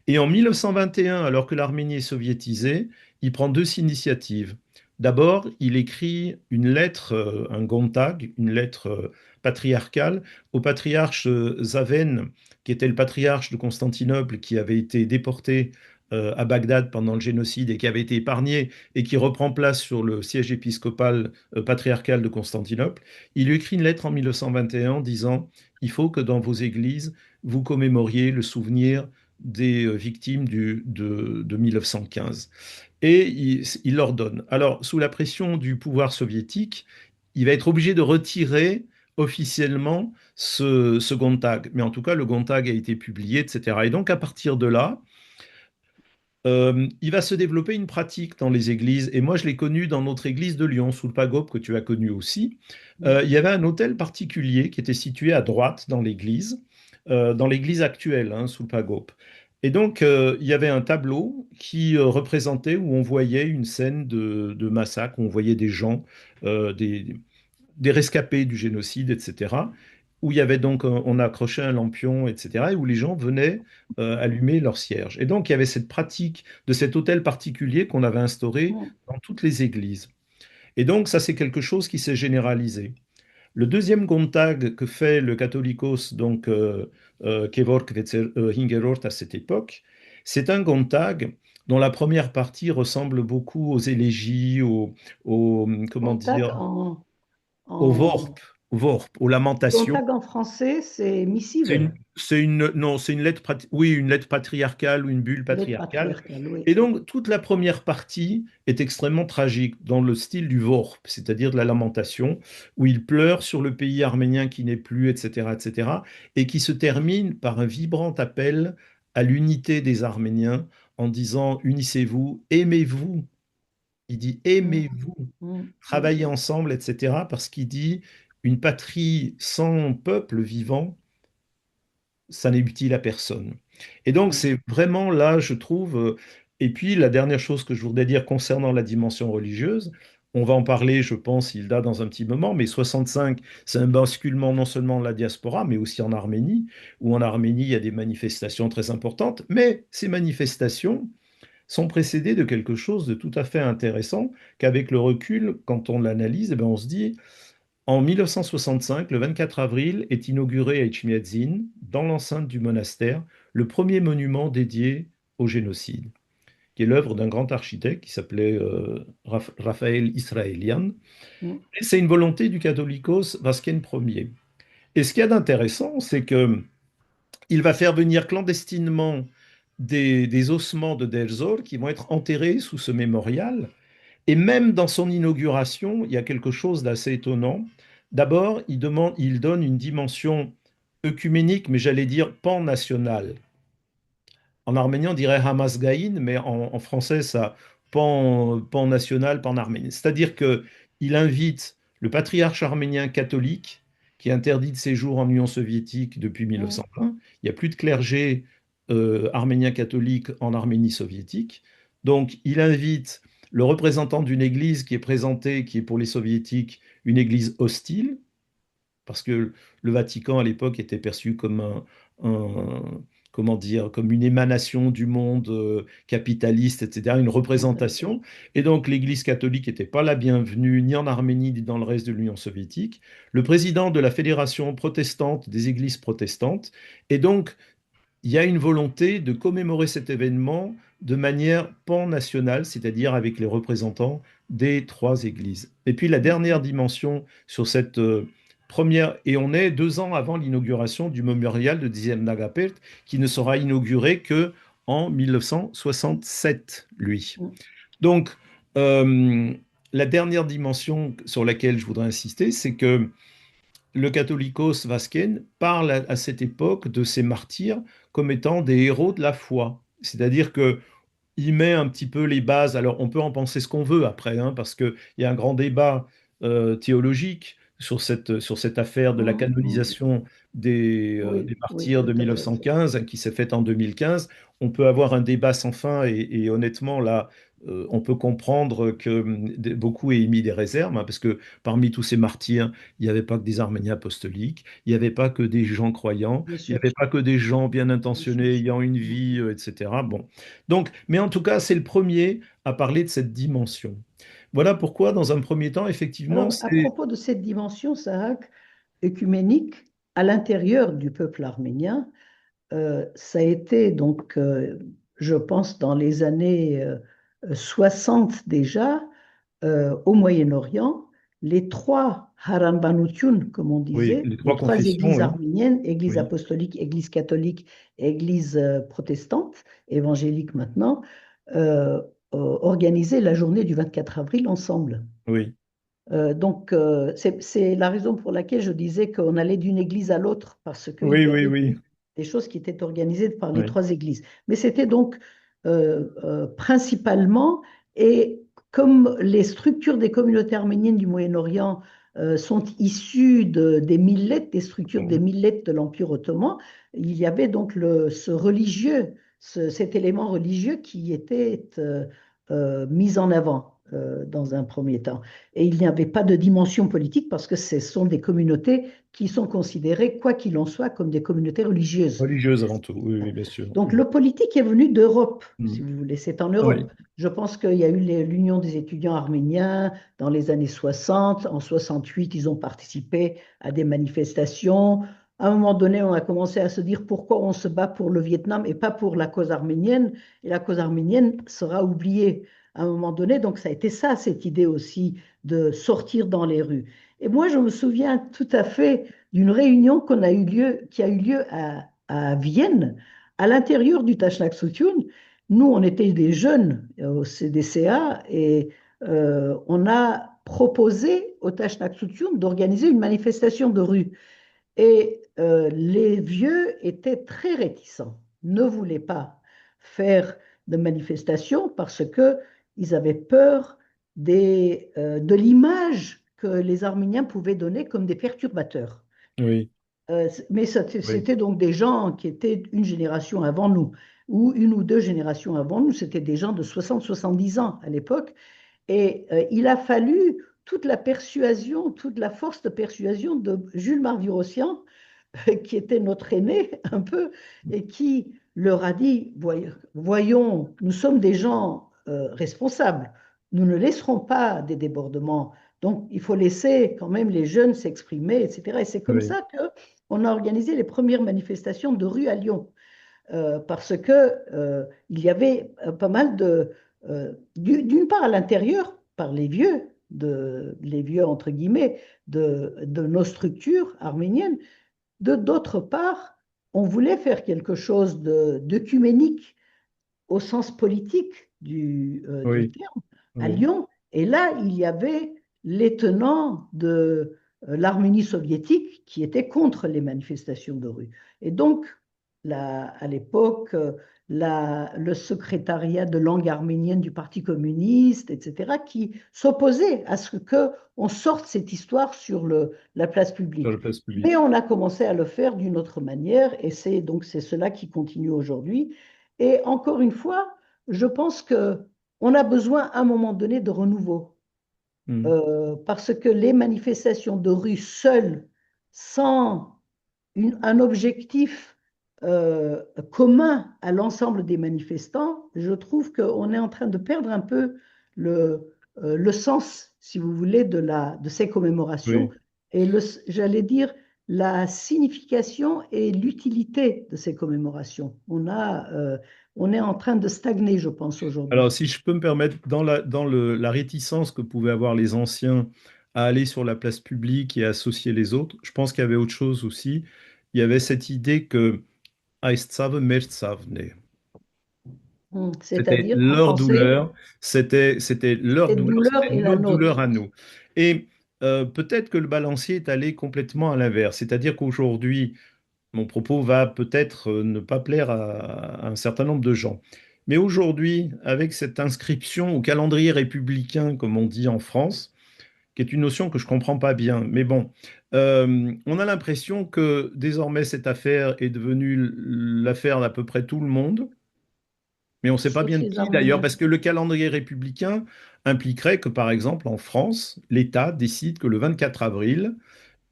Et en 1921, alors que l'Arménie est soviétisée, il prend deux initiatives. D'abord, il écrit une lettre, un Gontag, une lettre patriarcale, au patriarche Zaven, qui était le patriarche de Constantinople, qui avait été déporté à Bagdad pendant le génocide et qui avait été épargné et qui reprend place sur le siège épiscopal patriarcal de Constantinople. Il lui écrit une lettre en 1921 disant, il faut que dans vos églises, vous commémoriez le souvenir des victimes de 1915. Et il leur donne. Alors, sous la pression du pouvoir soviétique, il va être obligé de retirer officiellement ce Gontag. Mais en tout cas, le Gontag a été publié, etc. Et donc, à partir de là, il va se développer une pratique dans les églises. Et moi, je l'ai connu dans notre église de Lyon, sous le Pagope, que tu as connu aussi. Mm. Il y avait un autel particulier qui était situé à droite dans l'église actuelle, hein, sous le Pagope. Et donc, il y avait un tableau qui représentait, où on voyait une scène de massacre, où on voyait des gens, euh, des, des rescapés du génocide, etc., où il y avait donc, on accrochait un lampion, etc., et où les gens venaient allumer leur cierge. Et donc, il y avait cette pratique de cet autel particulier qu'on avait instauré Mm. dans toutes les églises. Et donc, ça, c'est quelque chose qui s'est généralisé. Le deuxième Gontag que fait le Catholicos, donc Kevork Hingerort à cette époque, c'est un Gontag dont la première partie ressemble beaucoup aux élégies, comment Gontag dire, au en, Vorp, aux lamentations. Gontag en français, c'est missive, Non, c'est une lettre, oui, une lettre patriarcale ou une bulle lettre patriarcale. patriarcale, oui. Et donc, toute la première partie est extrêmement tragique, dans le style du Vorp, c'est-à-dire de la lamentation, où il pleure sur le pays arménien qui n'est plus, etc., etc., et qui se termine par un vibrant appel à l'unité des Arméniens en disant, unissez-vous, aimez-vous. Il dit, Mm, aimez-vous, mm, mm, travaillez ensemble, etc., parce qu'il dit, une patrie sans peuple vivant, ça n'est utile à personne. Et donc, mm. c'est vraiment là, je trouve. Et puis, la dernière chose que je voudrais dire concernant la dimension religieuse, on va en parler, je pense, Hilda, dans un petit moment, mais 65, c'est un basculement non seulement de la diaspora, mais aussi en Arménie, où en Arménie, il y a des manifestations très importantes, mais ces manifestations sont précédées de quelque chose de tout à fait intéressant, qu'avec le recul, quand on l'analyse, eh ben, on se dit, en 1965, le 24 avril, est inauguré à Etchmiadzin, dans l'enceinte du monastère, le premier monument dédié au génocide, qui qui est l'œuvre d'un grand architecte qui s'appelait Raphaël Israélian. mm, Et c'est une volonté du Catholicos Vasquen Ier. Et ce qu'il y a d'intéressant, c'est que il va faire venir clandestinement des ossements de Del Zor qui vont être enterrés sous ce mémorial. Et même dans son inauguration, il y a quelque chose d'assez étonnant. D'abord, il donne une dimension œcuménique, mais j'allais dire pan-nationale. En arménien, on dirait Hamasgaïn, mais en français, ça pan-national, pan-arménien. C'est-à-dire que il invite le patriarche arménien catholique, qui est interdit de séjour en Union soviétique depuis mm, 1920. Il n'y a plus de clergé arménien catholique en Arménie soviétique. Donc, il invite le représentant d'une église qui est présentée, qui est pour les soviétiques une église hostile, parce que le Vatican à l'époque était perçu comme comment dire, comme une émanation du monde capitaliste, etc., une représentation. exactement. Et donc l'Église catholique n'était pas la bienvenue ni en Arménie ni dans le reste de l'Union soviétique. Le président de la Fédération protestante des églises protestantes, et donc il y a une volonté de commémorer cet événement de manière pan-nationale, c'est-à-dire avec les représentants des trois églises. Et puis la dernière dimension sur cette première, et on est 2 ans avant l'inauguration du mémorial de Dizem Nagapert, qui ne sera inauguré que en 1967, lui. Mm. Donc, euh, la dernière dimension sur laquelle je voudrais insister, c'est que le Catholicos Vasquen parle à cette époque de ces martyrs comme étant des héros de la foi. C'est-à-dire que il met un petit peu les bases. Alors, on peut en penser ce qu'on veut après, hein, parce qu'il y a un grand débat théologique sur cette affaire de la Mm, mm. canonisation Oui, des oui, martyrs de tout à fait. 1915, hein, qui s'est faite en 2015. On peut avoir un débat sans fin et honnêtement, là, on peut comprendre que beaucoup aient émis des réserves, hein, parce que parmi tous ces martyrs, il n'y avait pas que des Arméniens apostoliques, il n'y avait pas que des gens croyants, Bien il n'y sûr, avait pas que des gens bien bien sûr. intentionnés, ayant une Mm. vie, etc. Bon. Donc, mais en tout cas, c'est le premier à parler de cette dimension. Voilà pourquoi, dans un premier temps, effectivement, Alors, à c'est... propos de cette dimension, Sahak, œcuménique, à l'intérieur du peuple arménien, ça a été donc, je pense, dans les années 60 déjà, au Moyen-Orient, les trois Harambanoutunes, comme on Oui, disait, les les trois trois confessions, églises oui. arméniennes, église Oui, apostolique, église catholique, église protestante, évangélique maintenant, euh, organisaient la journée du 24 avril ensemble. oui, Donc, c'est la raison pour laquelle je disais qu'on allait d'une église à l'autre, parce qu'il oui, y oui, avait oui, des choses qui étaient organisées par les oui, trois églises. Mais c'était donc principalement, et comme les structures des communautés arméniennes du Moyen-Orient sont issues des millettes, des structures des oui, millettes de l'Empire ottoman, il y avait donc ce religieux, cet élément religieux qui était mis en avant dans un premier temps. Et il n'y avait pas de dimension politique parce que ce sont des communautés qui sont considérées, quoi qu'il en soit, comme des communautés religieuses. religieuse avant tout, oui, oui, bien sûr. Donc Mm. le politique est venu d'Europe, si Mm. vous voulez, c'est en Oui, Europe. Je pense qu'il y a eu l'Union des étudiants arméniens dans les années 60. En 68, ils ont participé à des manifestations. À un moment donné, on a commencé à se dire pourquoi on se bat pour le Vietnam et pas pour la cause arménienne. Et la cause arménienne sera oubliée à un moment donné. Donc ça a été ça, cette idée aussi de sortir dans les rues. Et moi, je me souviens tout à fait d'une réunion qui a eu lieu à Vienne à l'intérieur du Tashnak Soutioun. Nous, on était des jeunes au CDCA et on a proposé au Tashnak Soutioun d'organiser une manifestation de rue. Et les vieux étaient très réticents, ne voulaient pas faire de manifestation parce qu'ils avaient peur de l'image que les Arméniens pouvaient donner comme des perturbateurs. oui, Mais oui, c'était donc des gens qui étaient une génération avant nous, ou une ou deux générations avant nous. C'était des gens de 60-70 ans à l'époque. Et il a fallu toute la persuasion, toute la force de persuasion de Jules Marvirossian, qui était notre aîné un peu, et qui leur a dit, voyons, nous sommes des gens responsables, nous ne laisserons pas des débordements, donc il faut laisser quand même les jeunes s'exprimer, etc. Et c'est comme oui, ça qu'on a organisé les premières manifestations de rue à Lyon. parce que il y avait pas mal d'une part à l'intérieur, par les vieux entre guillemets, de nos structures arméniennes, d'autre part, on voulait faire quelque chose d'œcuménique au sens politique du Oui, terme à oui. Lyon. Et là, il y avait les tenants de l'Arménie soviétique qui étaient contre les manifestations de rue. Et donc, à l'époque, le secrétariat de langue arménienne du Parti communiste, etc., qui s'opposait à ce qu'on sorte cette histoire sur la place Sur publique. la place Mais publique. on a commencé à le faire d'une autre manière, et c'est cela qui continue aujourd'hui. Et encore une fois, je pense que on a besoin à un moment donné de renouveau. Mhm. Parce que les manifestations de rue seules, sans un objectif commun à l'ensemble des manifestants, je trouve qu'on est en train de perdre un peu le sens, si vous voulez, de ces commémorations Oui. et j'allais dire la signification et l'utilité de ces commémorations. On est en train de stagner, je pense, Alors, aujourd'hui. si je peux me permettre, la réticence que pouvaient avoir les anciens à aller sur la place publique et à associer les autres, je pense qu'il y avait autre chose aussi. Il y avait cette idée que Aiztsave Mertsavne, c'était C'est-à-dire en leur français, douleur, c'était leur cette douleur, douleur c'était est la notre douleur nôtre. à nous. Et peut-être que le balancier est allé complètement à l'inverse, c'est-à-dire qu'aujourd'hui, mon propos va peut-être ne pas plaire à un certain nombre de gens. Mais aujourd'hui, avec cette inscription au calendrier républicain, comme on dit en France, qui est une notion que je ne comprends pas bien, mais bon, on a l'impression que désormais cette affaire est devenue l'affaire d'à peu près tout le monde, mais on ne sait pas Sauf bien de les qui d'ailleurs, Arméniens. parce que le calendrier républicain impliquerait que, par exemple, en France, l'État décide que le 24 avril,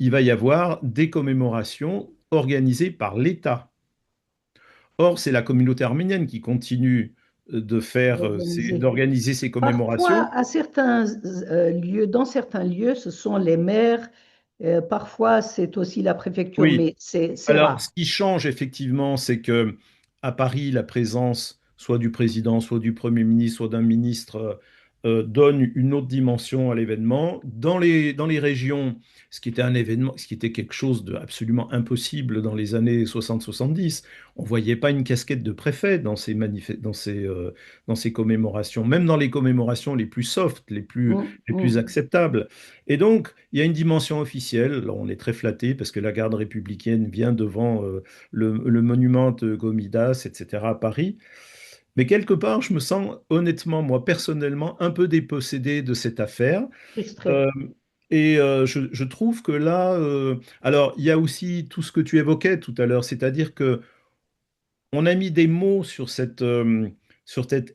il va y avoir des commémorations organisées par l'État. Or, c'est la communauté arménienne qui continue D'organiser. d'organiser ces Parfois, commémorations. à certains lieux, dans certains lieux, ce sont les maires. Parfois, c'est aussi la préfecture, Oui. mais c'est Alors, ce rare. qui change effectivement, c'est que à Paris, la présence soit du président, soit du Premier ministre, soit d'un ministre donne une autre dimension à l'événement. Dans les régions, ce qui était un événement, ce qui était quelque chose d'absolument impossible dans les années 60-70, on voyait pas une casquette de préfet dans ces commémorations, même dans les commémorations les plus soft, les plus, Mm, les plus mm. acceptables. Et donc, il y a une dimension officielle. Alors, on est très flatté parce que la garde républicaine vient devant le monument de Gomidas, etc., à Paris. Mais quelque part, je me sens honnêtement, moi, personnellement, un peu dépossédé de cette affaire. Frustré. Euh, et je trouve que là, alors, il y a aussi tout ce que tu évoquais tout à l'heure, c'est-à-dire que on a mis des mots sur cet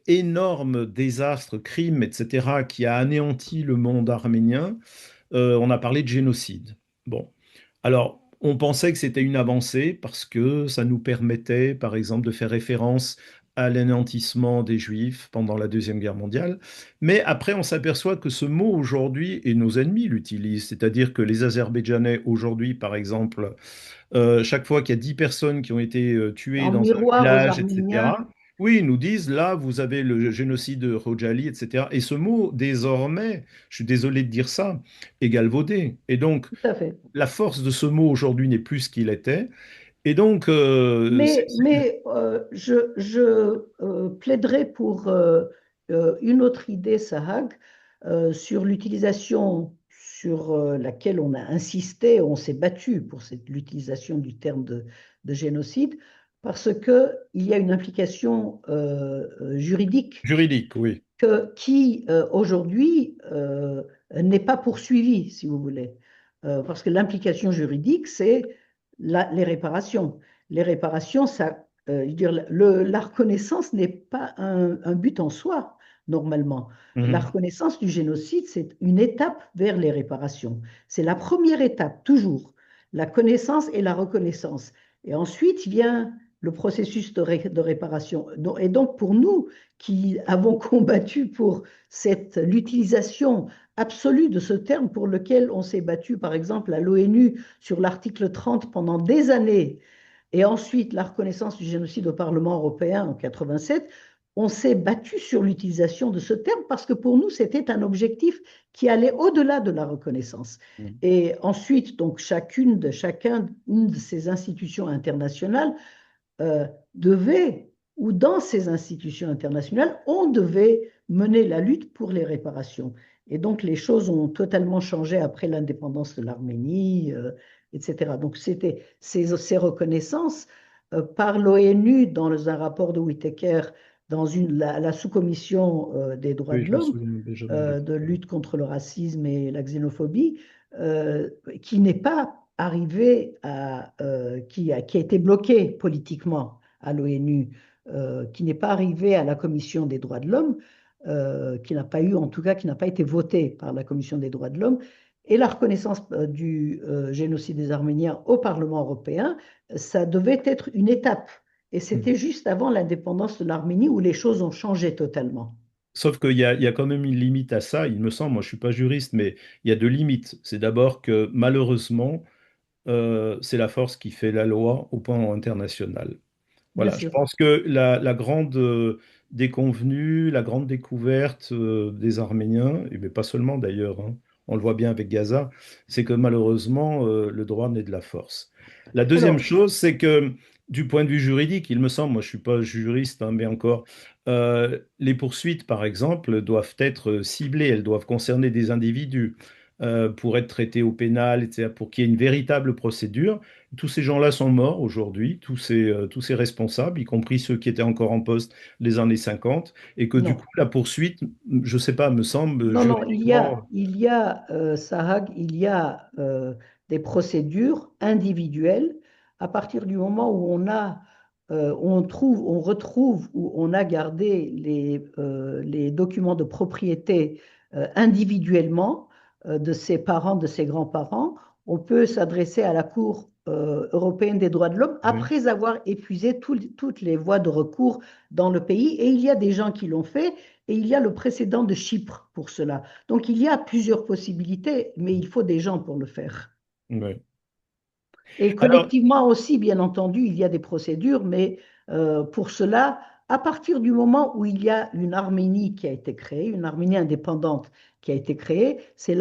énorme désastre, crime, etc., qui a anéanti le monde arménien. On a parlé de génocide. Bon, alors on pensait que c'était une avancée parce que ça nous permettait, par exemple, de faire référence à l'anéantissement des Juifs pendant la Deuxième Guerre mondiale. Mais après, on s'aperçoit que ce mot aujourd'hui, et nos ennemis l'utilisent, c'est-à-dire que les Azerbaïdjanais aujourd'hui, par exemple, chaque fois qu'il y a 10 personnes qui ont été tuées En dans un miroir aux village, Arméniens, etc., oui, ils nous disent, là, vous avez le génocide de Rojali, etc. Et ce mot, désormais, je suis désolé de dire ça, est galvaudé. Et donc, tout à fait. la force de ce mot aujourd'hui n'est plus ce qu'il était. Et donc, Mais je plaiderai pour une autre idée, Sahag, sur l'utilisation sur laquelle on a insisté, on s'est battu pour l'utilisation du terme de génocide, parce qu'il y a une implication juridique juridique, oui. qui aujourd'hui n'est pas poursuivie, si vous voulez. Parce que l'implication juridique, c'est les réparations. Les réparations, ça, je veux dire, la reconnaissance n'est pas un but en soi, normalement. La Mhm. reconnaissance du génocide, c'est une étape vers les réparations. C'est la première étape, toujours. La connaissance et la reconnaissance. Et ensuite vient le processus de réparation. Et donc, pour nous, qui avons combattu pour l'utilisation absolue de ce terme pour lequel on s'est battu, par exemple, à l'ONU sur l'article 30 pendant des années et ensuite la reconnaissance du génocide au Parlement européen en 87, on s'est battu sur l'utilisation de ce terme parce que pour nous, c'était un objectif qui allait au-delà de la reconnaissance. Mm. Et ensuite, donc, chacun, une de ces institutions internationales devait, ou dans ces institutions internationales, on devait mener la lutte pour les réparations. Et donc, les choses ont totalement changé après l'indépendance de l'Arménie, etc. Donc, c'était ces reconnaissances par l'ONU dans un rapport de Whittaker dans la sous-commission des droits Oui, de je me l'homme souviens de Benjamin Whittaker. de lutte contre le racisme et la xénophobie, qui n'est pas arrivé qui a été bloqué politiquement à l'ONU, qui n'est pas arrivé à la Commission des droits de l'homme, qui n'a pas eu, en tout cas, qui n'a pas été voté par la Commission des droits de l'homme, et la reconnaissance du génocide des Arméniens au Parlement européen, ça devait être une étape. Et Mm. c'était juste avant l'indépendance de l'Arménie où les choses ont changé totalement. Sauf qu'il y a quand même une limite à ça, il me semble, moi je ne suis pas juriste, mais il y a deux limites. C'est d'abord que malheureusement, c'est la force qui fait la loi au plan international. Bien Voilà, je sûr. pense que la grande déconvenue, la grande découverte des Arméniens, et mais pas seulement d'ailleurs, hein, on le voit bien avec Gaza, c'est que malheureusement, le droit naît de la force. La deuxième Alors, chose, c'est que du point de vue juridique, il me semble, moi je ne suis pas juriste, hein, mais encore, les poursuites, par exemple, doivent être ciblées, elles doivent concerner des individus pour être traitées au pénal, etc., pour qu'il y ait une véritable procédure. Tous ces gens-là sont morts aujourd'hui, tous ces responsables, y compris ceux qui étaient encore en poste les années 50, et que du coup, non. la poursuite, je ne sais pas, me semble Non, non, juridiquement. Sahag, il y a des procédures individuelles à partir du moment où on retrouve, où on a gardé les documents de propriété individuellement de ses parents, de ses grands-parents, on peut s'adresser à la Cour européenne des droits de l'homme Oui. après avoir épuisé toutes les voies de recours dans le pays. Et il y a des gens qui l'ont fait. Et il y a le précédent de Chypre pour cela. Donc il y a plusieurs possibilités, mais il faut des gens pour le faire. Oui. Et Alors, collectivement aussi, bien entendu, il y a des procédures, mais pour cela, à partir du moment où il y a une Arménie qui a été créée, une Arménie indépendante qui a été créée, c'est à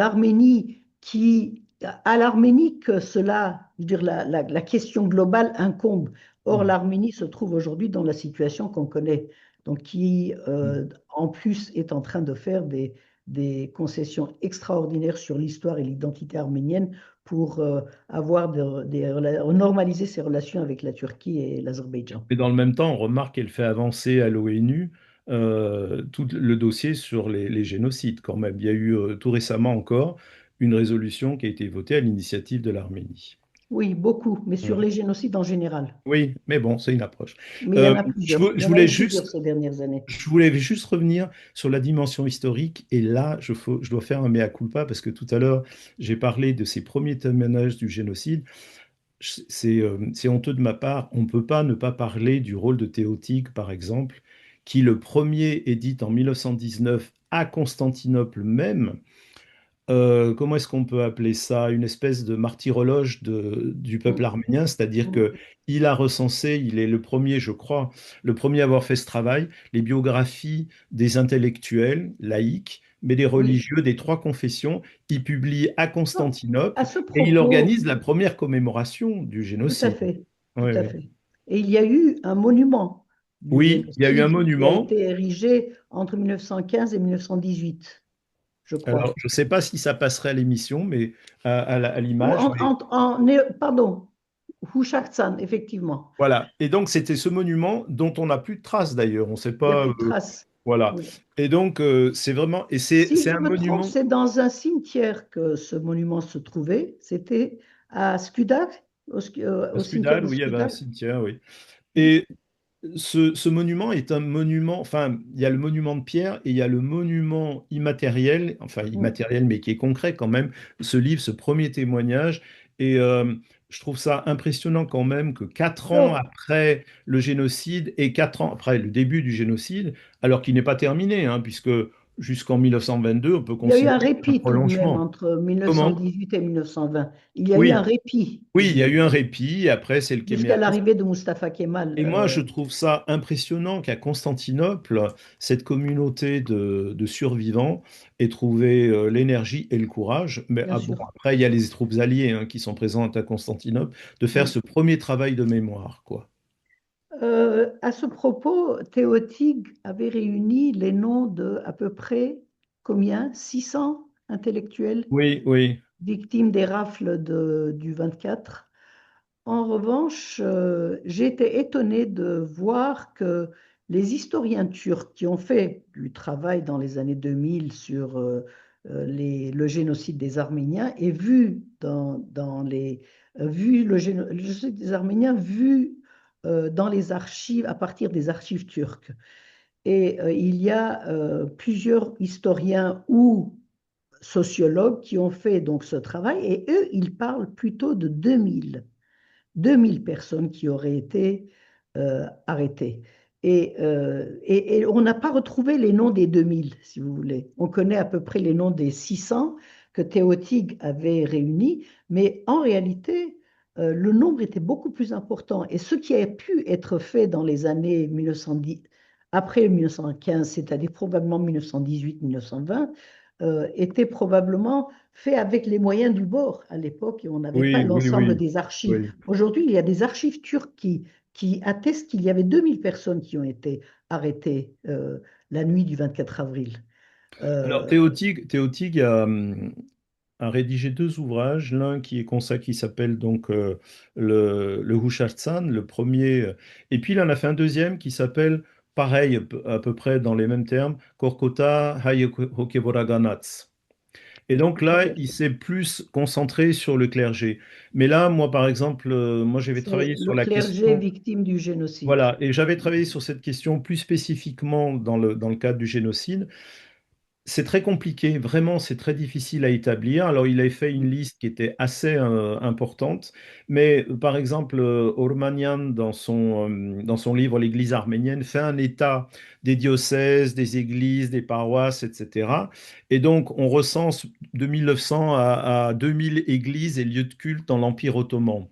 l'Arménie que cela, je veux dire, la question globale incombe. Or, mm, l'Arménie se trouve aujourd'hui dans la situation qu'on connaît, donc qui, mm. en plus, est en train de faire des concessions extraordinaires sur l'histoire et l'identité arménienne pour normaliser ses relations avec la Turquie et l'Azerbaïdjan. Et dans le même temps, on remarque qu'elle fait avancer à l'ONU tout le dossier sur les génocides quand même. Il y a eu tout récemment encore une résolution qui a été votée à l'initiative de l'Arménie. Oui, beaucoup, mais sur Mm. les génocides en général. Oui, mais bon, c'est une approche. Mais il y en Euh, a je, plusieurs. vou- Il y je en a voulais eu plusieurs juste ces dernières années. Je voulais juste revenir sur la dimension historique et là, je dois faire un mea culpa parce que tout à l'heure, j'ai parlé de ces premiers témoignages du génocide. C'est honteux de ma part. On ne peut pas ne pas parler du rôle de Théotique, par exemple, qui le premier édite en 1919 à Constantinople même comment est-ce qu'on peut appeler ça? Une espèce de martyrologe du peuple Mm, arménien, c'est-à-dire mm. que il a recensé, il est le premier, je crois, le premier à avoir fait ce travail, les biographies des intellectuels laïcs, mais des Oui. religieux des trois confessions. Il publie à Non, à Constantinople ce et il propos, organise la première commémoration du tout à génocide. fait, tout Oui, à oui. fait. Et il y a eu un monument du Oui, il y a eu un génocide qui a monument. été érigé entre 1915 et 1918, je Alors, crois. je ne sais pas si ça passerait à l'émission, mais à Ou l'image, pardon, Houchatsan, effectivement. voilà. Et donc, c'était ce monument dont on n'a plus de traces d'ailleurs. On ne sait Il n'y a pas. plus de traces. Voilà. Oui. Et donc, c'est vraiment. Et c'est Si c'est je un me trompe, monument. c'est dans un cimetière que ce monument se trouvait. C'était à Skudag, À au cimetière Skudal, de oui, il y avait un Skudag. cimetière, oui. Et ce monument est un monument. Enfin, il y a le monument de pierre et il y a le monument immatériel, enfin Mm. immatériel, mais qui est concret quand même. Ce livre, ce premier témoignage. Et je trouve ça impressionnant quand même que 4 ans Alors, après le génocide et 4 ans après le début du génocide, alors qu'il n'est pas terminé, hein, puisque jusqu'en 1922, on peut Il y a eu un considérer un répit tout de même prolongement. entre Comment? 1918 et 1920. Il y a eu un Oui, répit tout oui, de il y a même, eu un répit. Après, c'est le jusqu'à kémérisme. l'arrivée de Mustafa Kemal. Et moi, je trouve ça impressionnant qu'à Constantinople, cette communauté de survivants ait trouvé l'énergie et le courage. Mais Bien ah bon, sûr. après, il y a les troupes alliées hein, qui sont présentes à Constantinople, de faire Mm. ce premier travail de mémoire, quoi. À ce propos, Théotigue avait réuni les noms de à peu près combien? 600 intellectuels Oui, oui, victimes des rafles du 24. En revanche, j'ai été étonnée de voir que les historiens turcs qui ont fait du travail dans les années 2000 sur le génocide des Arméniens et vu le génocide des Arméniens vu dans les archives, à partir des archives turques. Et il y a plusieurs historiens ou sociologues qui ont fait donc ce travail et eux, ils parlent plutôt de 2000 personnes qui auraient été arrêtées. Et on n'a pas retrouvé les noms des 2000, si vous voulez. On connaît à peu près les noms des 600 que Théotigue avait réunis, mais en réalité, le nombre était beaucoup plus important. Et ce qui a pu être fait dans les années 1910, après 1915, c'est-à-dire probablement 1918-1920, était probablement fait avec les moyens du bord à l'époque et on n'avait pas oui, oui, l'ensemble oui, des archives. oui. Aujourd'hui, il y a des archives turques qui attestent qu'il y avait 2000 personnes qui ont été arrêtées la nuit du 24 avril. Alors, Euh, Théotigue a rédigé deux ouvrages, l'un qui est consacré, qui s'appelle donc le Hushartsan, le premier, et puis il en a fait un deuxième qui s'appelle, pareil, à peu près dans les mêmes termes, Korkota Hayehokevoraganats. Et donc là, ok. il s'est plus concentré sur le clergé. Mais là, moi, par exemple, moi, j'avais C'est travaillé sur le la clergé question. victime du génocide. Voilà, et j'avais travaillé sur cette question plus spécifiquement dans le cadre du génocide. C'est très compliqué, vraiment, c'est très difficile à établir. Alors, il a fait une liste qui était assez importante, mais par exemple, Ourmanian, dans son livre L'Église arménienne, fait un état des diocèses, des églises, des paroisses, etc. Et donc, on recense de 1900 à 2000 églises et lieux de culte dans l'Empire ottoman.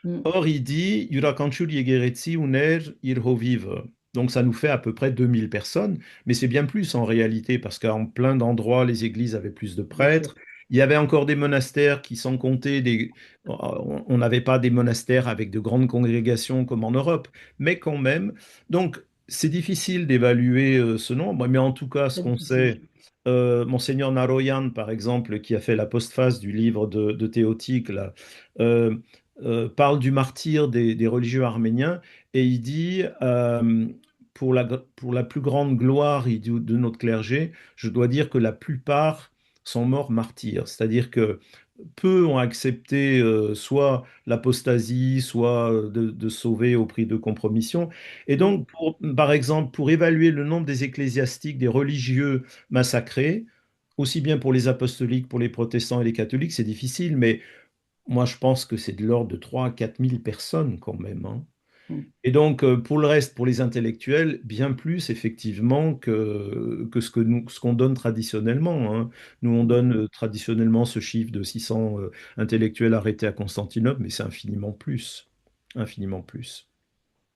Mm, Or, il dit Yurakanchur Yegeretsi Uner Irhoviv. Donc, ça nous fait à peu près 2000 personnes, mais c'est bien plus en réalité, parce qu'en plein d'endroits, les églises avaient plus de bien sûr. prêtres. Il y avait encore des monastères qui, sans compter des. On n'avait pas des monastères avec de grandes congrégations comme en Europe, mais quand même. Donc, c'est difficile d'évaluer ce nombre, mais en tout cas, ce Très qu'on difficile. sait, Monseigneur Naroyan, par exemple, qui a fait la postface du livre de Théotique, là, euh, parle du martyre des religieux arméniens et il dit pour la plus grande gloire il dit, de notre clergé, je dois dire que la plupart sont morts martyrs. C'est-à-dire que peu ont accepté soit l'apostasie, soit de sauver au prix de compromission. Et Mm, donc, par exemple, pour évaluer le nombre des ecclésiastiques, des religieux massacrés, aussi bien pour les apostoliques, pour les protestants et les catholiques, c'est difficile, mais moi, je pense que c'est de l'ordre de 3 à 4 000 personnes quand même, hein. mm, Et donc, pour le reste, pour les intellectuels, bien plus effectivement que ce qu'on donne traditionnellement, hein. Nous, on mm. donne traditionnellement ce chiffre de 600 intellectuels arrêtés à Constantinople, mais c'est infiniment plus. Infiniment plus.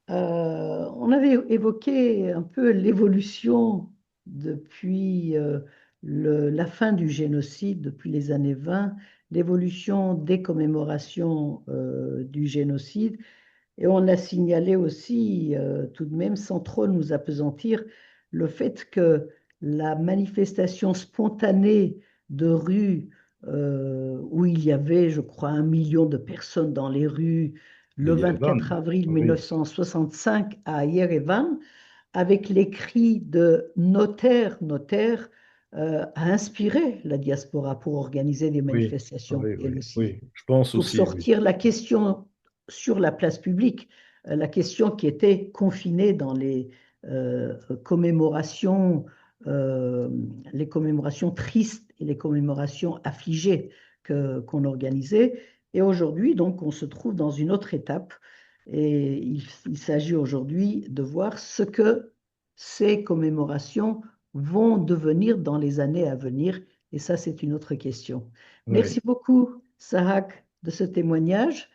On avait évoqué un peu l'évolution depuis la fin du génocide, depuis les années 20, l'évolution des commémorations du génocide. Et on a signalé aussi, tout de même, sans trop nous appesantir, le fait que la manifestation spontanée de rue, où il y avait, je crois, 1 million de personnes dans les rues De le 24 Yerevan, avril oui. 1965 à Yerevan, avec les cris de notaire, notaire, a inspiré la diaspora pour organiser des Oui, manifestations, oui, elle oui, aussi oui. Je pense pour aussi, oui. sortir la question sur la place publique, la question qui était confinée dans commémorations, euh, les commémorations tristes et les commémorations affligées qu'on organisait. Et aujourd'hui, donc, on se trouve dans une autre étape. Et il s'agit aujourd'hui de voir ce que ces commémorations vont devenir dans les années à venir. Et ça, c'est une autre question. Ouais. Merci beaucoup, Sahak, de ce témoignage.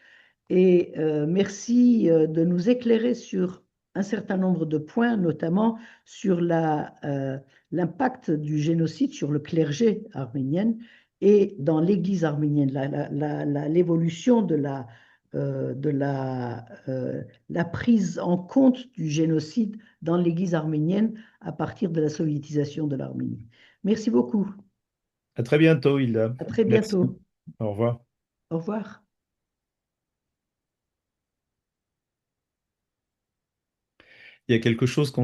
Et merci de nous éclairer sur un certain nombre de points, notamment sur l'impact du génocide sur le clergé arménien et dans l'Église arménienne, l'évolution la prise en compte du génocide dans l'Église arménienne à partir de la soviétisation de l'Arménie. Merci beaucoup. À très bientôt, Hilda. À très Merci. bientôt. Au revoir. Au revoir. Il y a quelque chose qu'on